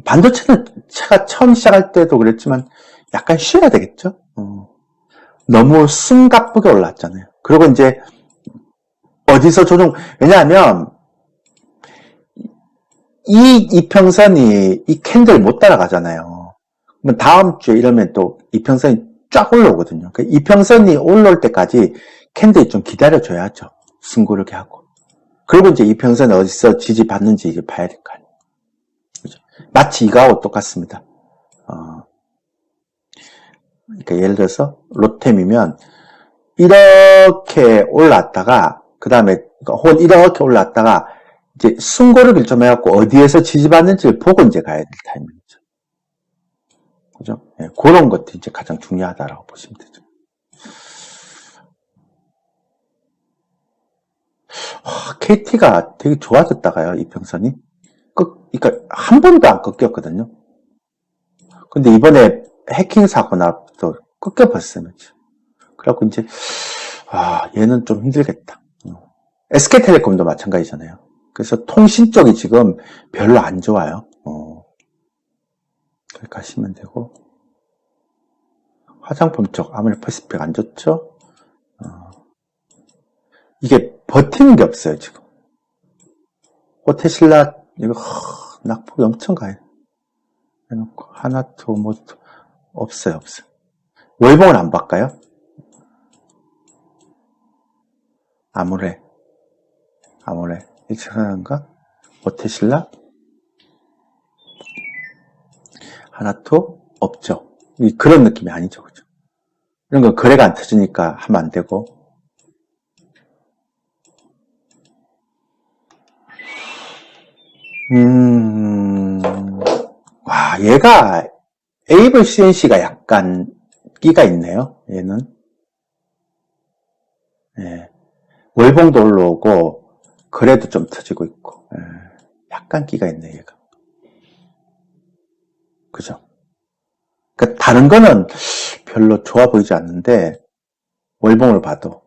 반도체는 제가 처음 시작할 때도 그랬지만 약간 쉬어야 되겠죠? 너무 숨가쁘게 올랐잖아요. 그리고 이제 어디서 왜냐하면 이 이평선이 이 캔들 못 따라가잖아요. 그러면 다음 주에 이러면 또 이평선이 쫙 올라오거든요. 그 이평선이 올라올 때까지 캔들이 좀 기다려줘야죠. 승고르게 하고. 그리고 이제 이평선이 어디서 지지받는지 이제 봐야 될 거 아니에요. 그죠? 마치 이거하고 똑같습니다. 그러니까 예를 들어서 롯템이면 이렇게 올랐다가 그 다음에 혹은 이렇게 올랐다가 이제 숨고르기를 좀 해갖고 어디에서 지지받는지를 보고 이제 가야 될 타이밍이죠. 그죠? 네, 그런 것도 이제 가장 중요하다라고 보시면 되죠. KT가 되게 좋아졌다가요, 이평선이. 그러니까 한 번도 안 꺾였거든요. 근데 이번에 해킹 사고 나서 꺾여버렸어요. 그래갖고 이제 얘는 좀 힘들겠다. SK텔레콤도 마찬가지잖아요. 그래서 통신 쪽이 지금 별로 안 좋아요. 그렇게 하시면 되고 화장품 쪽 아모레퍼시픽 안 좋죠? 이게 버티는 게 없어요 지금. 호텔신라 이거 낙폭이 엄청 가요. 해놓고 하나투 뭐 없어요. 월봉을 안 바꿔요? 아모레 일체화인가? 호텔신라 하나투 없죠. 그런 느낌이 아니죠, 그죠? 이런 건 거래가 안 터지니까 하면 안 되고. 와, 얘가 에이블 CNC가 약간 끼가 있네요. 얘는. 예. 월봉도 올라오고 거래도 좀 터지고 있고. 예. 약간 끼가 있네, 얘가. 그죠? 그러니까 다른 거는 별로 좋아 보이지 않는데 월봉을 봐도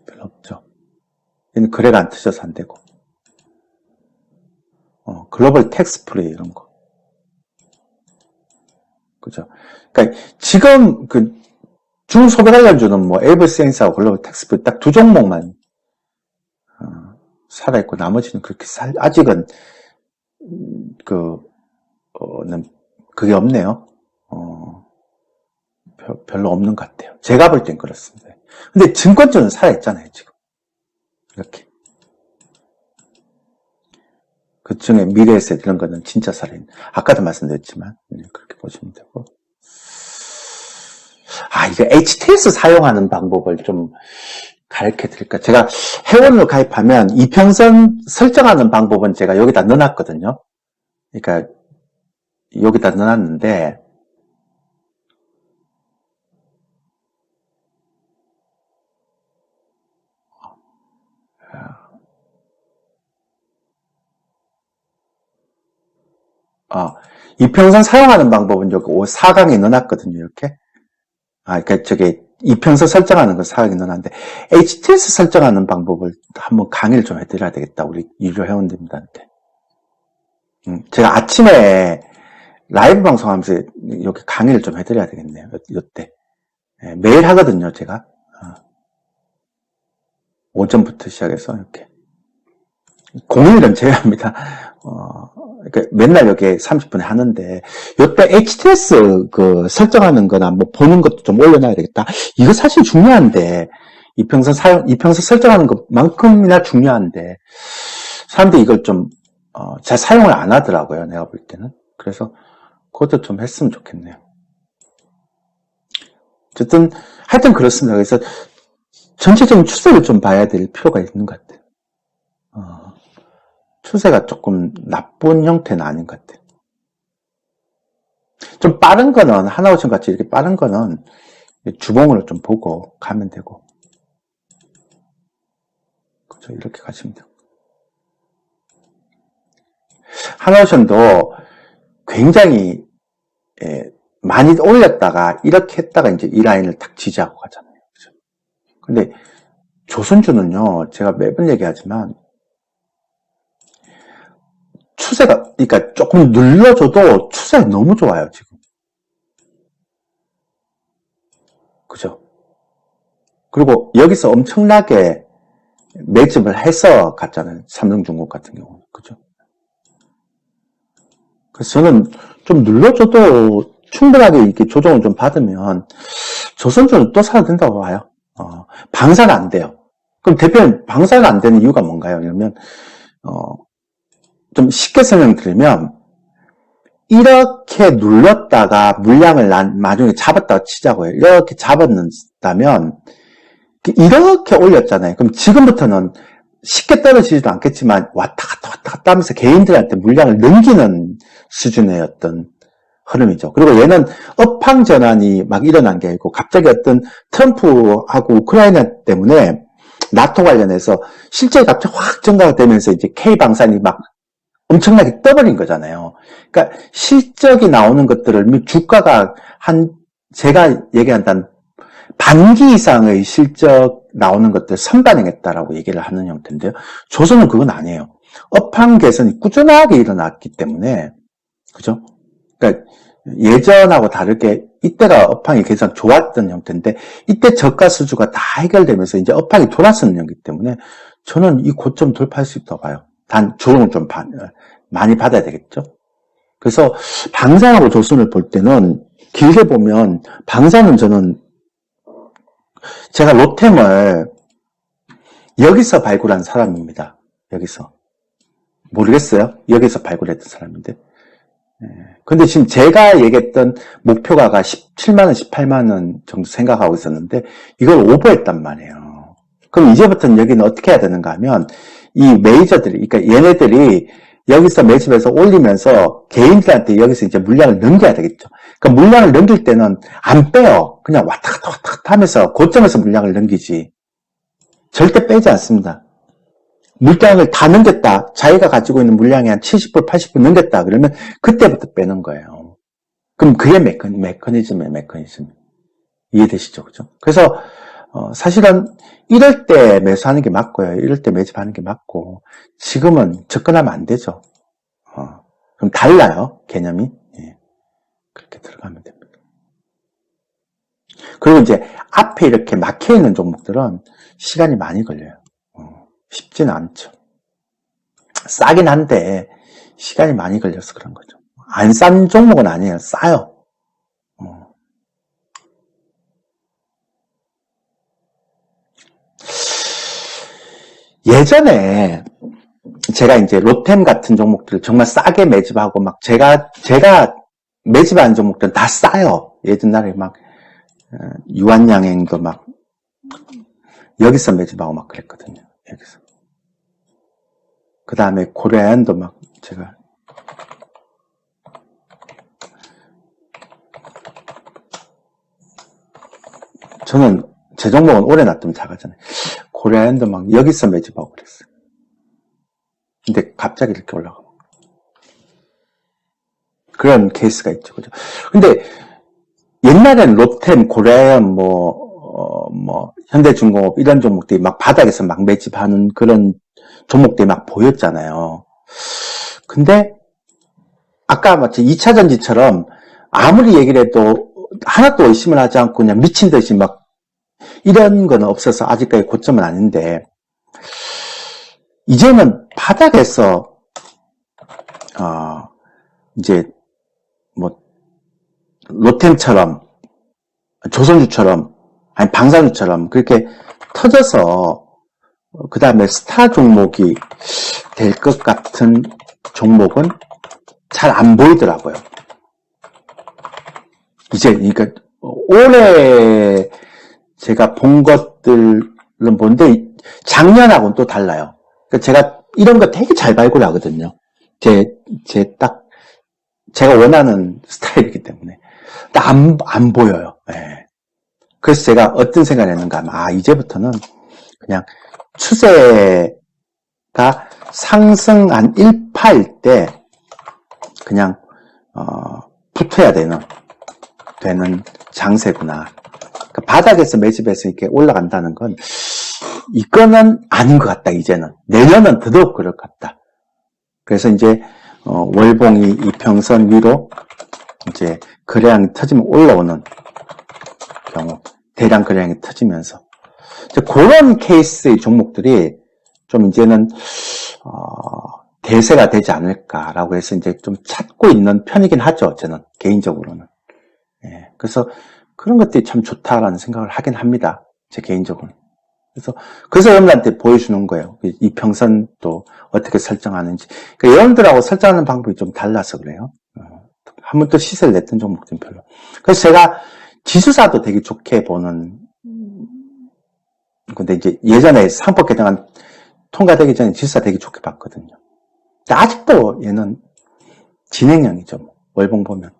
별로 없죠. 얘는 거래가 안 터져서 안 되고. 글로벌 텍스 프레이 이런 거. 그죠? 그러니까 지금 중소배 관련주는 뭐 에이블 CNC하고 글로벌 텍스 프레이 딱 두 종목만 살아있고 나머지는 그렇게 아직은 그게 없네요. 별로 없는 것 같아요. 제가 볼 땐 그렇습니다. 근데 증권주는 살아있잖아요, 지금. 이렇게. 그 중에 미래에셋 이런 거는 진짜 살아있는. 아까도 말씀드렸지만, 그렇게 보시면 되고. 이거 HTS 사용하는 방법을 좀 가르쳐 드릴까? 제가 회원으로 가입하면 이평선 설정하는 방법은 제가 여기다 넣어놨거든요. 그러니까, 여기다 넣어놨는데, 이평선 사용하는 방법은 여기 4강에 넣어놨거든요, 이렇게. 그러니까 이평선 설정하는 거 4강에 넣어놨는데, HTS 설정하는 방법을 한번 강의를 좀 해드려야 되겠다, 우리 유료 회원들한테. 제가 아침에 라이브 방송하면서 이렇게 강의를 좀 해드려야 되겠네요, 이때. 매일 하거든요, 제가. 오전부터 시작해서, 이렇게. 공휴일은 제외합니다. 그러니까 맨날 여기 30분에 하는데, 요때 HTS 설정하는 거나 뭐 보는 것도 좀 올려놔야 되겠다. 이거 사실 중요한데, 이평선 설정하는 것만큼이나 중요한데, 사람들이 이걸 잘 사용을 안 하더라고요, 내가 볼 때는. 그래서, 그것도 좀 했으면 좋겠네요. 어쨌든, 하여튼 그렇습니다. 그래서, 전체적인 추세를 좀 봐야 될 필요가 있는 것 같아요. 추세가 조금 나쁜 형태는 아닌 것 같아요. 좀 빠른 거는, 하나오션 같이 이렇게 빠른 거는 주봉으로 좀 보고 가면 되고. 그렇죠. 이렇게 가시면 돼요. 하나오션도 굉장히 많이 올렸다가 이렇게 했다가 이제 이 라인을 탁 지지하고 가잖아요. 그렇죠? 근데 조선주는요, 제가 매번 얘기하지만 추세가, 그러니까 조금 눌러줘도 추세가 너무 좋아요, 지금. 그죠? 그리고 여기서 엄청나게 매집을 해서 갔잖아요. 삼성중공 같은 경우는. 그죠? 그래서 저는 좀 눌러줘도 충분하게 이렇게 조정을 좀 받으면 조선주는 또 사야 된다고 봐요. 방사가 안 돼요. 그럼 대표님, 방사가 안 되는 이유가 뭔가요? 그러면, 좀 쉽게 설명드리면, 이렇게 눌렀다가 물량을 나중에 잡았다가 치자고요. 이렇게 잡았다면, 이렇게 올렸잖아요. 그럼 지금부터는 쉽게 떨어지지도 않겠지만, 왔다 갔다 하면서 개인들한테 물량을 넘기는 수준의 어떤 흐름이죠. 그리고 얘는 업황 전환이 막 일어난 게 아니고, 갑자기 어떤 트럼프하고 우크라이나 때문에 나토 관련해서 실제 갑자기 확 증가가 되면서 이제 K방산이 막 엄청나게 떠버린 거잖아요. 그러니까 실적이 나오는 것들을 주가가 제가 얘기한다는 반기 이상의 실적 나오는 것들 선반영했다라고 얘기를 하는 형태인데요. 조선은 그건 아니에요. 업황 개선이 꾸준하게 일어났기 때문에, 그죠? 그러니까 예전하고 다르게 이때가 업황이 개선 좋았던 형태인데, 이때 저가 수주가 다 해결되면서 이제 업황이 돌아서는 형이기 때문에 저는 이 고점 돌파할 수 있다고 봐요. 단 조정을 좀 많이 받아야 되겠죠. 그래서 방산하고 조선을 볼 때는 길게 보면 방산은 저는 제가 로템을 여기서 발굴한 사람입니다. 여기서 모르겠어요. 여기서 발굴했던 사람인데. 근데 지금 제가 얘기했던 목표가가 17만원, 18만원 정도 생각하고 있었는데 이걸 오버했단 말이에요. 그럼 이제부터는 여기는 어떻게 해야 되는가 하면 이 메이저들이, 그러니까 얘네들이 여기서 매집해서 올리면서 개인들한테 여기서 이제 물량을 넘겨야 되겠죠. 그러니까 물량을 넘길 때는 안 빼요. 그냥 왔다 갔다 하면서 고점에서 물량을 넘기지. 절대 빼지 않습니다. 물량을 다 넘겼다. 자기가 가지고 있는 물량이 한 70%, 80% 넘겼다. 그러면 그때부터 빼는 거예요. 그럼 그게 메커니즘이에요, 메커니즘. 이해되시죠? 그죠? 그래서, 사실은 이럴 때 매수하는 게 맞고요. 이럴 때 매집하는 게 맞고, 지금은 접근하면 안 되죠. 그럼 달라요, 개념이. 예. 그렇게 들어가면 됩니다. 그리고 이제 앞에 이렇게 막혀있는 종목들은 시간이 많이 걸려요. 쉽지는 않죠. 싸긴 한데 시간이 많이 걸려서 그런 거죠. 안 싼 종목은 아니에요. 싸요. 예전에 제가 이제 로템 같은 종목들을 정말 싸게 매집하고 막 제가 매집하는 종목들은 다 싸요. 예전에 막 유한양행도 막 여기서 매집하고 막 그랬거든요. 여기서. 그 다음에 고려아연도 막 제가 저는 제 종목은 오래 놔두면 작아잖아요. 고려아연도 막 여기서 매집하고 그랬어요. 근데 갑자기 이렇게 올라가고 그런 케이스가 있죠, 그죠? 근데 옛날엔 로템, 고려아연, 현대중공업 이런 종목들이 막 바닥에서 막 매집하는 그런 종목들이 막 보였잖아요. 근데 아까 마치 2차전지처럼 아무리 얘기를 해도 하나도 의심을 하지 않고 그냥 미친 듯이 막 이런 건 없어서 아직까지 고점은 아닌데 이제는 바닥에서 이제 로템처럼 조선주처럼 아니 방산주처럼 그렇게 터져서 그 다음에 스타 종목이 될 것 같은 종목은 잘 안 보이더라고요. 이제 그러니까 올해 제가 본 것들은 뭔데 작년하고는 또 달라요. 그러니까 제가 이런 거 되게 잘 발굴하거든요. 제가 원하는 스타일이기 때문에 안 보여요. 네. 그래서 제가 어떤 생각을 했는가 하면 이제부터는 그냥 추세가 상승 한 1파일 때 그냥 붙어야 되는 장세구나. 그러니까 바닥에서 매집해서 이렇게 올라간다는 건 이거는 아닌 것 같다. 이제는 내년은 더더욱 그럴 것 같다. 그래서 이제 월봉이 이평선 위로 이제 거래량이 터지면 올라오는 경우 대량 거래량이 터지면서 그런 케이스의 종목들이 좀 이제는 대세가 되지 않을까라고 해서 이제 좀 찾고 있는 편이긴 하죠. 저는 개인적으로는. 예, 그래서 그런 것들이 참 좋다라는 생각을 하긴 합니다. 제 개인적으로는. 그래서 여러분들한테 보여주는 거예요. 이평선도 어떻게 설정하는지. 그러니까 여러분들하고 설정하는 방법이 좀 달라서 그래요. 한 번 또 시세를 냈던 종목들은 별로. 그래서 제가 지수사도 되게 좋게 보는, 근데 이제 예전에 상법 개정안 통과되기 전에 지수사 되게 좋게 봤거든요. 근데 아직도 얘는 진행형이죠. 월봉 보면.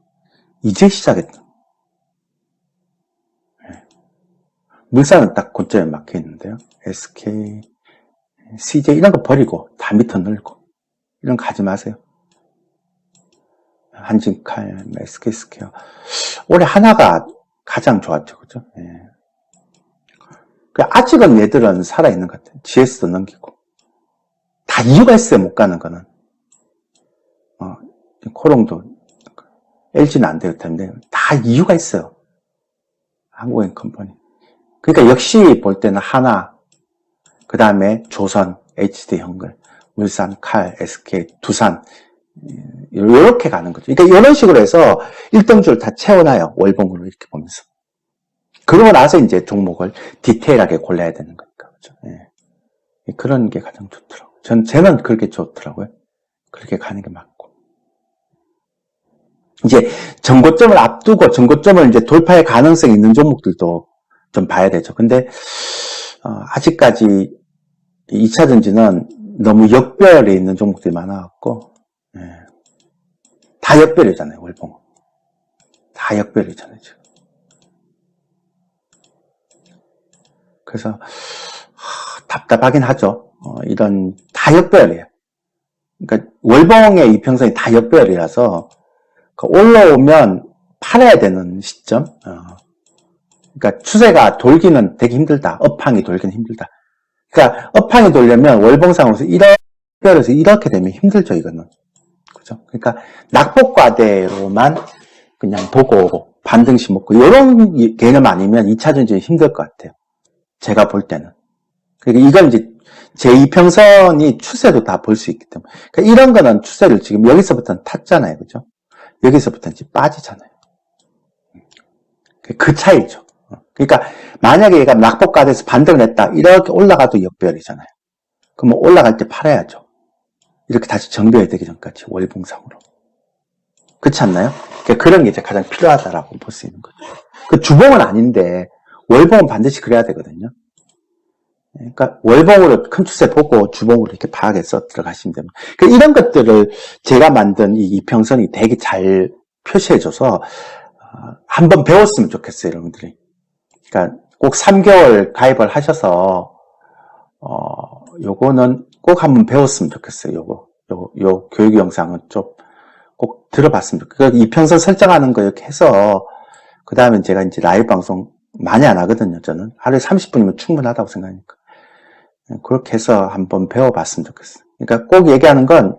이제 시작했다. 물산은 딱 고점에 막혀 있는데요. SK, CJ 이런 거 버리고 다 밑에 늘고 이런 거 하지 마세요. 한진칼, SK 스퀘어 올해 하나가 가장 좋았죠, 그죠? 예. 아직은 얘들은 살아있는 것 같아요. GS도 넘기고 다 이유가 있어요. 못 가는 거는 코롱도 LG는 안 되겠다는데 다 이유가 있어요. 한국인 컴퍼니. 그러니까 역시 볼 때는 하나, 그 다음에 조선, HD현글, 울산, 칼, SK, 두산 이렇게 가는 거죠. 그러니까 이런 식으로 해서 일등주를 다 채워놔요. 월봉으로 이렇게 보면서. 그러고 나서 이제 종목을 디테일하게 골라야 되는 거니까. 그렇죠? 예. 그런 게 가장 좋더라고요. 저는 그렇게 좋더라고요. 그렇게 가는 게 맞고. 이제 전고점을 앞두고 전고점을 이제 돌파할 가능성이 있는 종목들도 좀 봐야 되죠. 근데 아직까지 2차전지는 너무 역별에 있는 종목들이 많아갖고 다 역별이잖아요. 월봉 다 역별이잖아요. 지금. 그래서 답답하긴 하죠. 이런 다 역별이에요. 그러니까 월봉의 이평선이 다 역별이라서 올라오면 팔아야 되는 시점. 그러니까 추세가 돌기는 되게 힘들다. 업황이 돌기는 힘들다. 그러니까 업황이 돌려면 월봉상으로서 이렇게 되면 힘들죠. 이거는. 그죠? 그러니까 낙폭과대로만 그냥 보고 반등씩 먹고 이런 개념 아니면 2차전지 힘들 것 같아요. 제가 볼 때는. 그러니까 이건 이제 제 이평선이 추세도 다 볼 수 있기 때문에. 그러니까 이런 거는 추세를 지금 여기서부터는 탔잖아요. 그죠? 여기서부터는 이제 빠지잖아요. 그 차이죠. 그러니까 만약에 얘가 낙폭과대에서 반등을 했다. 이렇게 올라가도 역별이잖아요. 그러면 올라갈 때 팔아야죠. 이렇게 다시 정비해야 되기 전까지, 월봉상으로. 그렇지 않나요? 그러니까 그런 게 이제 가장 필요하다라고 볼 수 있는 거죠. 그 주봉은 아닌데, 월봉은 반드시 그래야 되거든요. 그러니까 월봉으로 큰 추세 보고 주봉으로 이렇게 파악해서 들어가시면 됩니다. 그러니까 이런 것들을 제가 만든 이 이평선이 되게 잘 표시해줘서 한번 배웠으면 좋겠어요, 여러분들이. 그러니까 꼭 3개월 가입을 하셔서 요거는 꼭 한번 배웠으면 좋겠어요. 요 교육 영상은 좀 꼭 들어봤으면 좋겠어요. 이평선 설정하는 거 이렇게 해서 그 다음에 제가 이제 라이브 방송 많이 안 하거든요. 저는 하루에 30분이면 충분하다고 생각하니까. 그렇게 해서 한번 배워봤으면 좋겠어요. 그러니까 꼭 얘기하는 건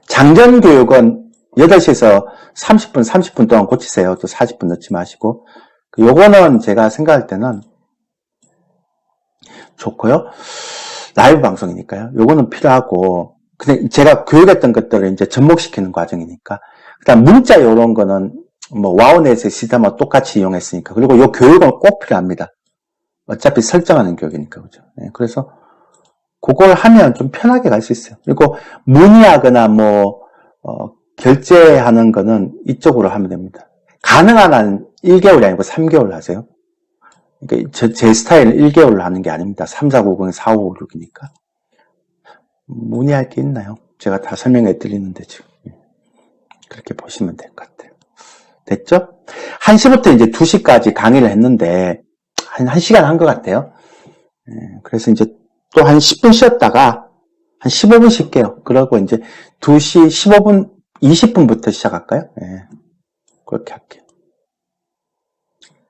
장전 교육은 8시에서 30분 동안 고치세요. 또 40분 넣지 마시고. 요거는 제가 생각할 때는 좋고요. 라이브 방송이니까요. 요거는 필요하고, 근데 제가 교육했던 것들을 이제 접목시키는 과정이니까. 그 다음 문자 요런 거는 뭐 와우넷의 시스템하고 똑같이 이용했으니까. 그리고 요 교육은 꼭 필요합니다. 어차피 설정하는 교육이니까, 그죠. 네, 그래서 그걸 하면 좀 편하게 갈 수 있어요. 그리고 문의하거나 결제하는 거는 이쪽으로 하면 됩니다. 가능한 한 1개월이 아니고 3개월 하세요. 그러니까 제 스타일은 1개월로 하는 게 아닙니다. 3490, 4556이니까. 문의할 게 있나요? 제가 다 설명해 드리는데 지금. 그렇게 보시면 될 것 같아요. 됐죠? 1시부터 이제 2시까지 강의를 했는데, 한 1시간 한 것 같아요. 그래서 이제 또 한 10분 쉬었다가, 한 15분 쉴게요. 그러고 이제 2시 15분, 20분부터 시작할까요? 그렇게 할게요.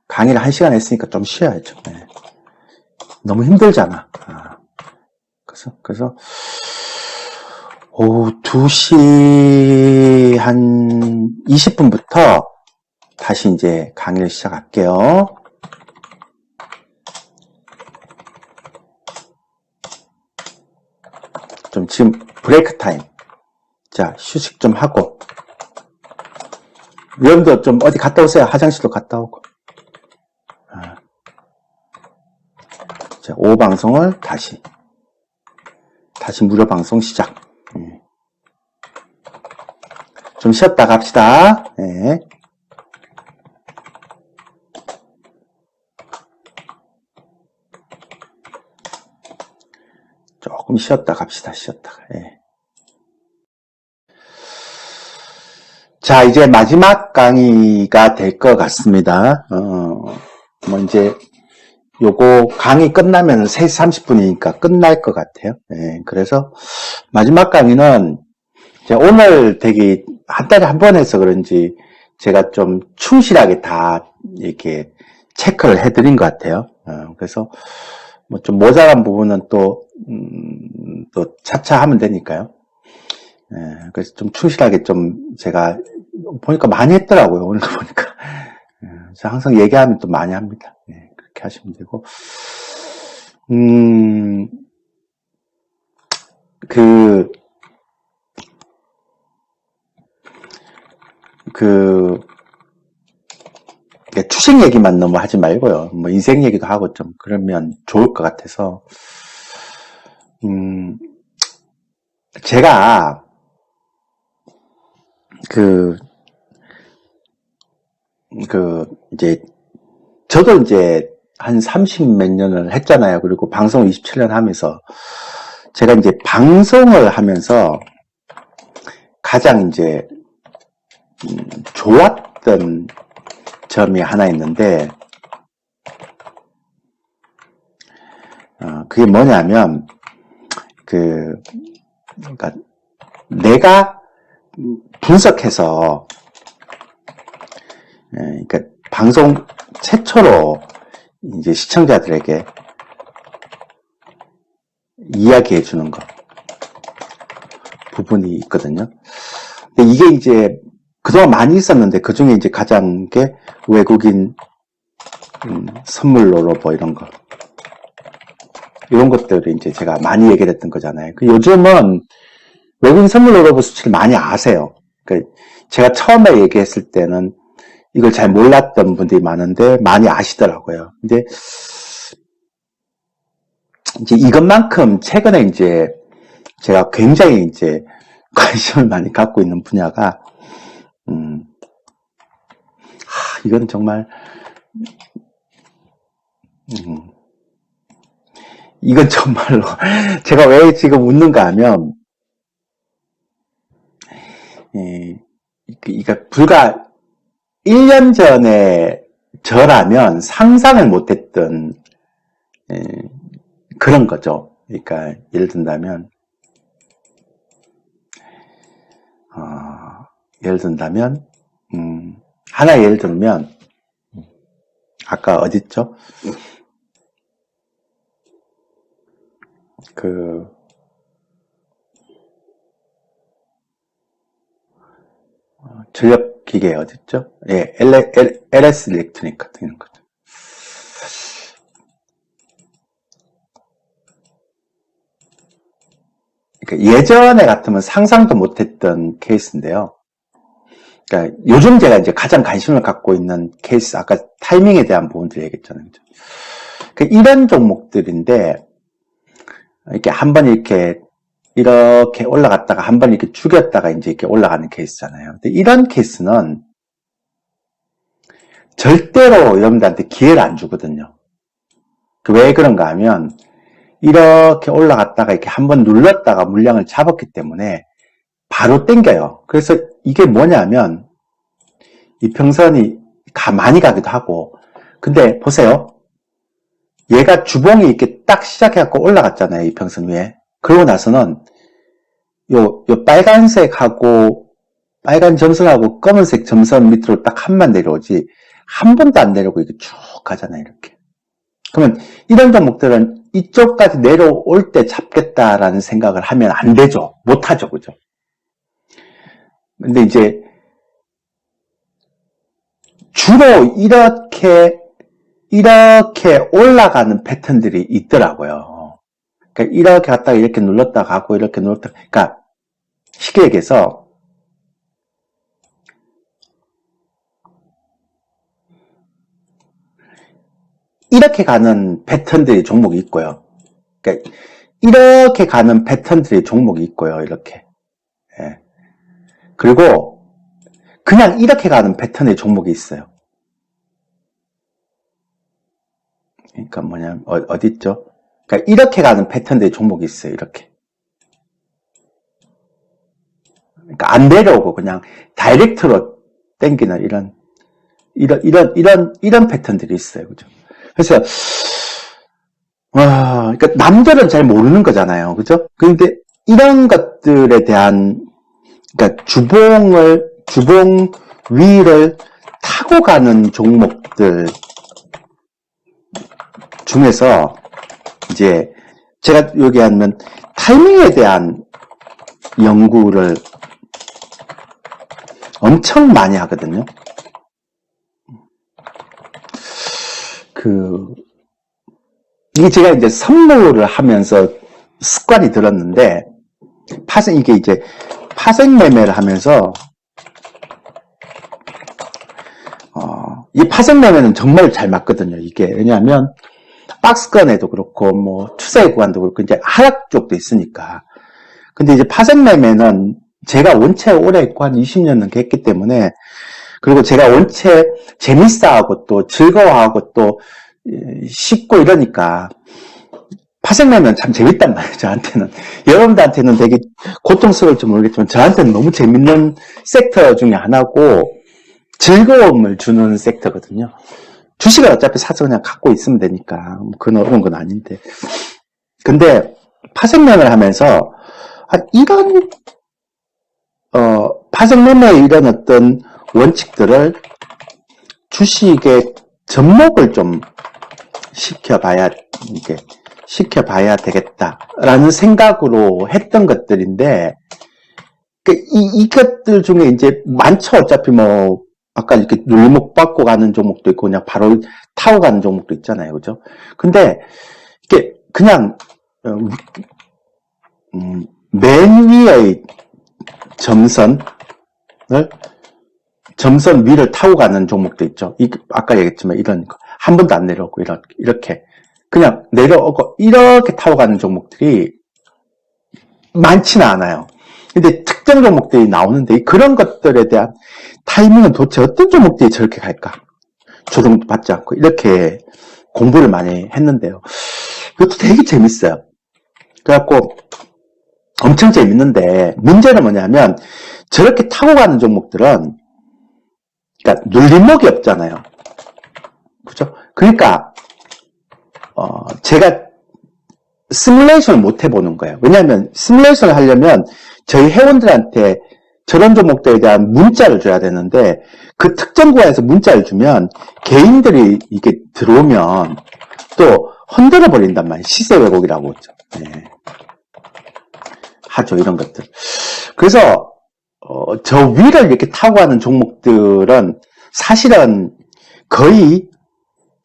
강의를 1시간 했으니까 좀 쉬어야죠. 너무 힘들잖아. 그래서, 오후 2시 한 20분부터 다시 이제 강의를 시작할게요. 좀 지금 브레이크 타임. 자, 휴식 좀 하고. 여러분도 좀 어디 갔다 오세요. 화장실도 갔다 오고. 자, 오후 방송을 다시 무료 방송 시작. 좀 쉬었다 갑시다. 네. 조금 쉬었다 갑시다. 쉬었다가. 네. 자, 이제 마지막 강의가 될 것 같습니다. 이제 요거 강의 끝나면 3시 30분이니까 끝날 것 같아요. 네, 그래서 마지막 강의는 오늘 되게 한 달에 한 번 해서 그런지 제가 좀 충실하게 다 이렇게 체크를 해드린 것 같아요. 그래서 뭐 좀 모자란 부분은 또 차차 하면 되니까요. 그래서 좀 충실하게 좀 제가 보니까 많이 했더라고요. 오늘 보니까. 그래서 항상 얘기하면 또 많이 합니다. 그렇게 하시면 되고. 추식 얘기만 너무 하지 말고요. 뭐 인생 얘기도 하고 좀 그러면 좋을 것 같아서. 제가 저도 이제 한 30몇 년을 했잖아요. 그리고 방송 27년 하면서 제가 이제 방송을 하면서 가장 이제 좋았던 점이 하나 있는데 그게 뭐냐면 그러니까 내가 분석해서 그러니까 방송 최초로 이제 시청자들에게 이야기해 주는 거 부분이 있거든요. 근데 이게 이제 그동안 많이 있었는데 그 중에 이제 가장 게 외국인 선물 로버 이런 것들을 이제 제가 많이 얘기를 했던 거잖아요. 요즘은 외국인 선물 로버 수치를 많이 아세요. 제가 처음에 얘기했을 때는 이걸 잘 몰랐던 분들이 많은데 많이 아시더라고요. 근데 이제 이것만큼 최근에 이제 제가 굉장히 이제 관심을 많이 갖고 있는 분야가, 이건 정말, 이건 정말로, 제가 왜 지금 웃는가 하면, 그러니까 불과 1년 전에 저라면 상상을 못했던 그런 거죠. 그러니까 예를 든다면 하나 예를 들면 아까 어딨죠? 전력 기계 어딨죠? 예, LS 일렉트로닉 같은 거죠. 그러니까 예전에 같으면 상상도 못했던 케이스인데요. 그러니까 요즘 제가 이제 가장 관심을 갖고 있는 케이스, 아까 타이밍에 대한 부분들 얘기했잖아요. 그러니까 이런 종목들인데, 이렇게 한번 이렇게 올라갔다가 한번 이렇게 죽였다가 이제 이렇게 올라가는 케이스잖아요. 근데 이런 케이스는 절대로 여러분들한테 기회를 안 주거든요. 왜 그런가 하면 이렇게 올라갔다가 이렇게 한번 눌렀다가 물량을 잡았기 때문에 바로 땡겨요. 그래서 이게 뭐냐면 이평선이 많이 가기도 하고, 근데 보세요. 얘가 주봉이 이렇게 딱 시작해갖고 올라갔잖아요. 이평선 위에. 그러고 나서는 요 빨간색하고 빨간 점선하고 검은색 점선 밑으로 딱 한 번 내려오지 한 번도 안 내려오고 이렇게 쭉 가잖아요. 이렇게. 그러면 이런 종목들은 이쪽까지 내려올 때 잡겠다라는 생각을 하면 안 되죠. 못 하죠. 그죠? 근데 이제 주로 이렇게 올라가는 패턴들이 있더라고요. 그러니까 이렇게 갔다가 이렇게 눌렀다 가고 이렇게 눌렀다. 그러니까 쉽게 얘기해서 이렇게 가는 패턴들이 종목이 있고요. 그러니까 이렇게 가는 패턴들이 종목이 있고요. 이렇게. 예. 그리고 그냥 이렇게 가는 패턴의 종목이 있어요. 그러니까 뭐냐면 어디 있죠? 그러니까 이렇게 가는 패턴의 종목이 있어요. 이렇게. 그러니까 안 내려오고 그냥 다이렉트로 땡기는 이런 패턴들이 있어요. 그죠? 그래서 그러니까 남들은 잘 모르는 거잖아요. 그죠? 그런데 이런 것들에 대한, 그러니까 주봉 위를 타고 가는 종목들 중에서 이제 제가 여기 하면 타이밍에 대한 연구를 엄청 많이 하거든요. 이게 제가 이제 선물을 하면서 습관이 들었는데, 이게 이제 파생 매매를 하면서, 이 파생 매매는 정말 잘 맞거든요. 이게. 왜냐하면, 박스권에도 그렇고, 뭐, 추세 구간도 그렇고, 이제 하락 쪽도 있으니까. 근데 이제 파생 매매는 제가 원체 오래 했고, 한 20년 넘게 했기 때문에, 그리고 제가 원체 재밌어하고 또 즐거워하고 또 쉽고 이러니까 파생 매매는 참 재밌단 말이에요. 저한테는. 여러분들한테는 되게 고통스러울지 모르겠지만 저한테는 너무 재밌는 섹터 중에 하나고 즐거움을 주는 섹터거든요. 주식을 어차피 사서 그냥 갖고 있으면 되니까 그건 어려운 건 아닌데. 근데 파생 매매를 하면서 이런 파생 매매의 이런 어떤 원칙들을 주식의 접목을 좀 시켜봐야 되겠다라는 생각으로 했던 것들인데, 이것들 중에 이제 많죠. 어차피 뭐, 아까 이렇게 눌림목 받고 가는 종목도 있고, 그냥 바로 타고 가는 종목도 있잖아요. 그죠? 근데, 이게 그냥, 맨 위의 점선 위를 타고 가는 종목도 있죠. 아까 얘기했지만 이런 거. 한 번도 안 내려오고, 이렇게. 그냥 내려오고 이렇게 타고 가는 종목들이 많지는 않아요. 근데 특정 종목들이 나오는데 그런 것들에 대한 타이밍은 도대체 어떤 종목들이 저렇게 갈까? 조정도 받지 않고 이렇게 공부를 많이 했는데요. 이것도 되게 재밌어요. 그래갖고 엄청 재밌는데 문제는 뭐냐면 저렇게 타고 가는 종목들은 그러니까 눌림목이 없잖아요. 그죠? 그러니까 제가 시뮬레이션을 못 해보는 거예요. 왜냐하면 시뮬레이션을 하려면 저희 회원들한테 저런 종목들에 대한 문자를 줘야 되는데 그 특정 구간에서 문자를 주면 개인들이 이게 들어오면 또 흔들어 버린단 말이에요. 시세 왜곡이라고 하죠. 네. 하죠, 이런 것들. 그래서 저 위를 이렇게 타고 가는 종목들은 사실은 거의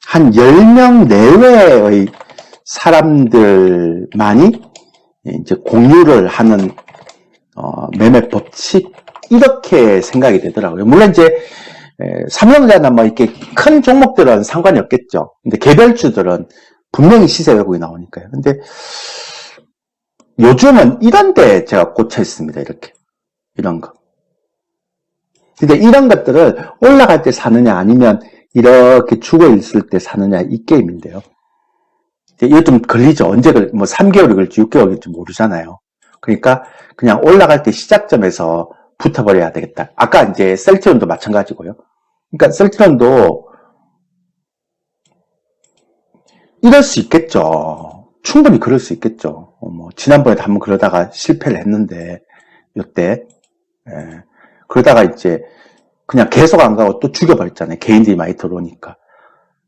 한 10명 내외의 사람들만이 이제 공유를 하는 매매 법칙 이렇게 생각이 되더라고요. 물론 이제 삼성전자나 뭐 이렇게 큰 종목들은 상관이 없겠죠. 근데 개별주들은 분명히 시세 왜곡이 나오니까요. 근데 요즘은 이런 데 제가 꽂혀 있습니다. 이렇게 이런 거. 근데 이런 것들을 올라갈 때 사느냐 아니면 이렇게 죽어 있을 때 사느냐 이 게임인데요. 이거 좀 걸리죠. 언제 뭐 3개월이 걸릴지 6개월이 걸릴지 모르잖아요. 그러니까 그냥 올라갈 때 시작점에서 붙어버려야 되겠다. 아까 이제 셀트론도 마찬가지고요. 그러니까 셀트론도 이럴 수 있겠죠. 충분히 그럴 수 있겠죠. 뭐 지난번에도 한번 그러다가 실패를 했는데 요때 그러다가 이제 그냥 계속 안 가고 또 죽여버렸잖아요. 개인들이 많이 들어오니까.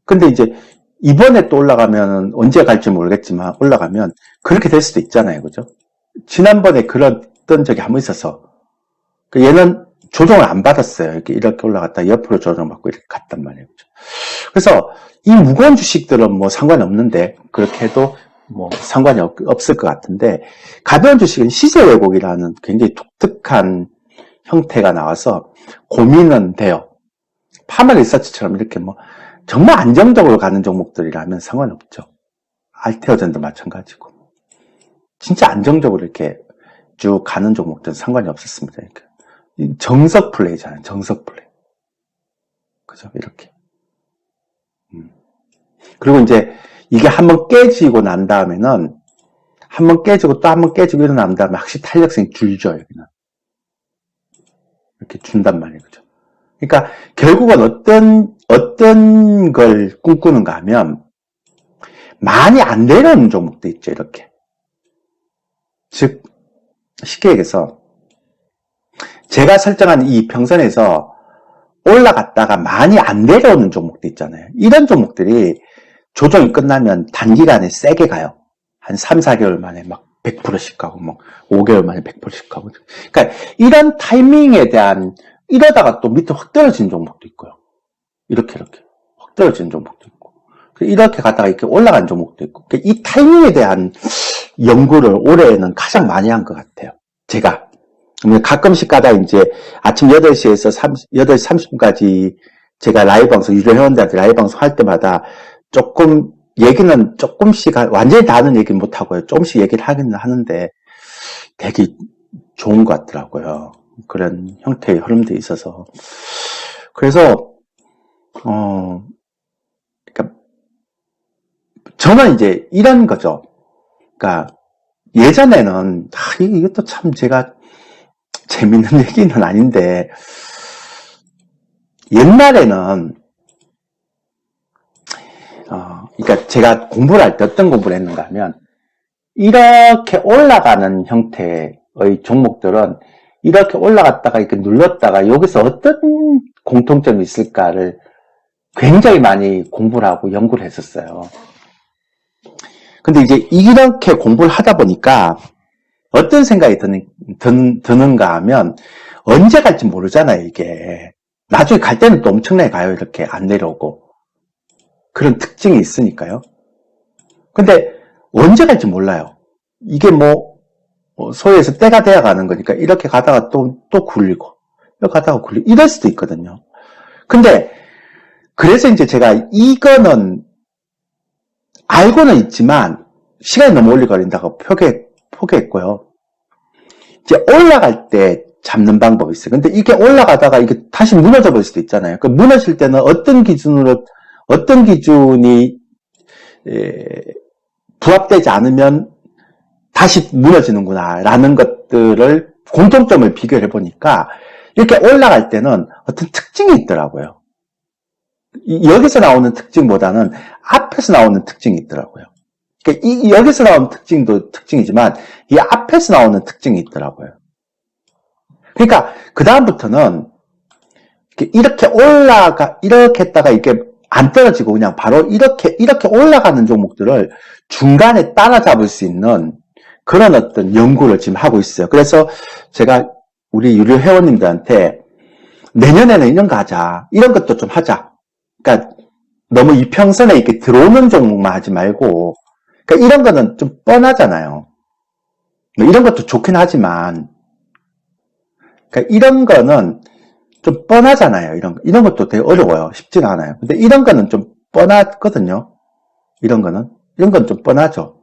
근데 이제 이번에 또 올라가면 언제 갈지 모르겠지만 올라가면 그렇게 될 수도 있잖아요. 그죠? 지난번에 그랬던 적이 한번 있어서 얘는 조정을 안 받았어요. 이렇게 올라갔다 옆으로 조정받고 이렇게 갔단 말이에요. 그죠? 그래서 이 무거운 주식들은 뭐 상관없는데 그렇게 해도 뭐 상관이 없을 것 같은데 가벼운 주식은 시세 왜곡이라는 굉장히 독특한 형태가 나와서 고민은 돼요. 파마 리서치처럼 이렇게 뭐 정말 안정적으로 가는 종목들이라면 상관없죠. 알테오젠도 마찬가지고 진짜 안정적으로 이렇게 쭉 가는 종목들은 상관이 없었습니다. 이렇게. 정석 플레이잖아요. 정석 플레이. 그죠? 이렇게. 그리고 이제 이게 한번 깨지고 난 다음에는 한번 깨지고 또 한번 깨지고 일어난 다음에 확실히 탄력성이 줄죠. 여기는. 이렇게 준단 말이에요. 그죠? 그러니까 결국은 어떤 걸 꿈꾸는가 하면 많이 안 내려오는 종목도 있죠. 이렇게. 즉 쉽게 얘기해서 제가 설정한 이 평선에서 올라갔다가 많이 안 내려오는 종목도 있잖아요. 이런 종목들이 조정이 끝나면 단기간에 세게 가요. 한 3, 4개월 만에 막 100%씩 가고 뭐 5개월 만에 100%씩 가고. 그러니까 이런 타이밍에 대한 이러다가 또 밑에 확 떨어지는 종목도 있고요. 이렇게 확 떨어지는 종목도 있고 이렇게 가다가 이렇게 올라가는 종목도 있고 그러니까 이 타이밍에 대한 연구를 올해는 가장 많이 한 것 같아요. 제가 가끔씩 가다 이제 아침 8시에서 8시 30분까지 제가 라이브 방송 유료 회원들한테 라이브 방송 할 때마다 조금 얘기는 조금씩 완전히 다 하는 얘기는 못 하고요. 조금씩 얘기를 하기는 하는데 되게 좋은 것 같더라고요. 그런 형태의 흐름들이 있어서. 그래서, 그러니까, 저는 이제 이런 거죠. 그러니까, 예전에는, 이것도 참 제가 재밌는 얘기는 아닌데, 옛날에는, 그러니까 제가 공부를 할 때 어떤 공부를 했는가 하면, 이렇게 올라가는 형태의 종목들은 이렇게 올라갔다가 이렇게 눌렀다가 여기서 어떤 공통점이 있을까를 굉장히 많이 공부를 하고 연구를 했었어요. 근데 이제 이렇게 공부를 하다 보니까 어떤 생각이 드는가 하면 언제 갈지 모르잖아요, 이게. 나중에 갈 때는 또 엄청나게 가요, 이렇게 안 내려오고. 그런 특징이 있으니까요. 근데 언제 갈지 몰라요. 이게 뭐 소위 해서 때가 돼야 가는 거니까 이렇게 가다가 또 굴리고 이렇게 가다가 굴리고 이럴 수도 있거든요. 근데 그래서 이제 제가 이거는 알고는 있지만 시간이 너무 오래 걸린다고 포기했고요. 이제 올라갈 때 잡는 방법이 있어요. 근데 이게 올라가다가 이게 다시 무너져 버릴 수도 있잖아요. 그 무너질 때는 어떤 기준이 부합되지 않으면 다시 무너지는구나 라는 것들을 공통점을 비교해 보니까 이렇게 올라갈 때는 어떤 특징이 있더라고요. 여기서 나오는 특징보다는 앞에서 나오는 특징이 있더라고요. 그러니까 여기서 나오는 특징도 특징이지만 이 앞에서 나오는 특징이 있더라고요. 그러니까 그 다음부터는 이렇게 했다가 이게 안 떨어지고 그냥 바로 이렇게 올라가는 종목들을 중간에 따라잡을 수 있는 그런 어떤 연구를 지금 하고 있어요. 그래서 제가 우리 유료 회원님들한테 내년에는 이런 거 하자. 이런 것도 좀 하자. 그러니까 너무 이평선에 이렇게 들어오는 종목만 하지 말고, 그러니까 이런 거는 좀 뻔하잖아요. 이런 것도 좋긴 하지만, 그러니까 이런 거는 좀 뻔하잖아요. 이런 것도 되게 어려워요. 쉽지가 않아요. 근데 이런 거는 좀 뻔하거든요. 이런 건 좀 뻔하죠.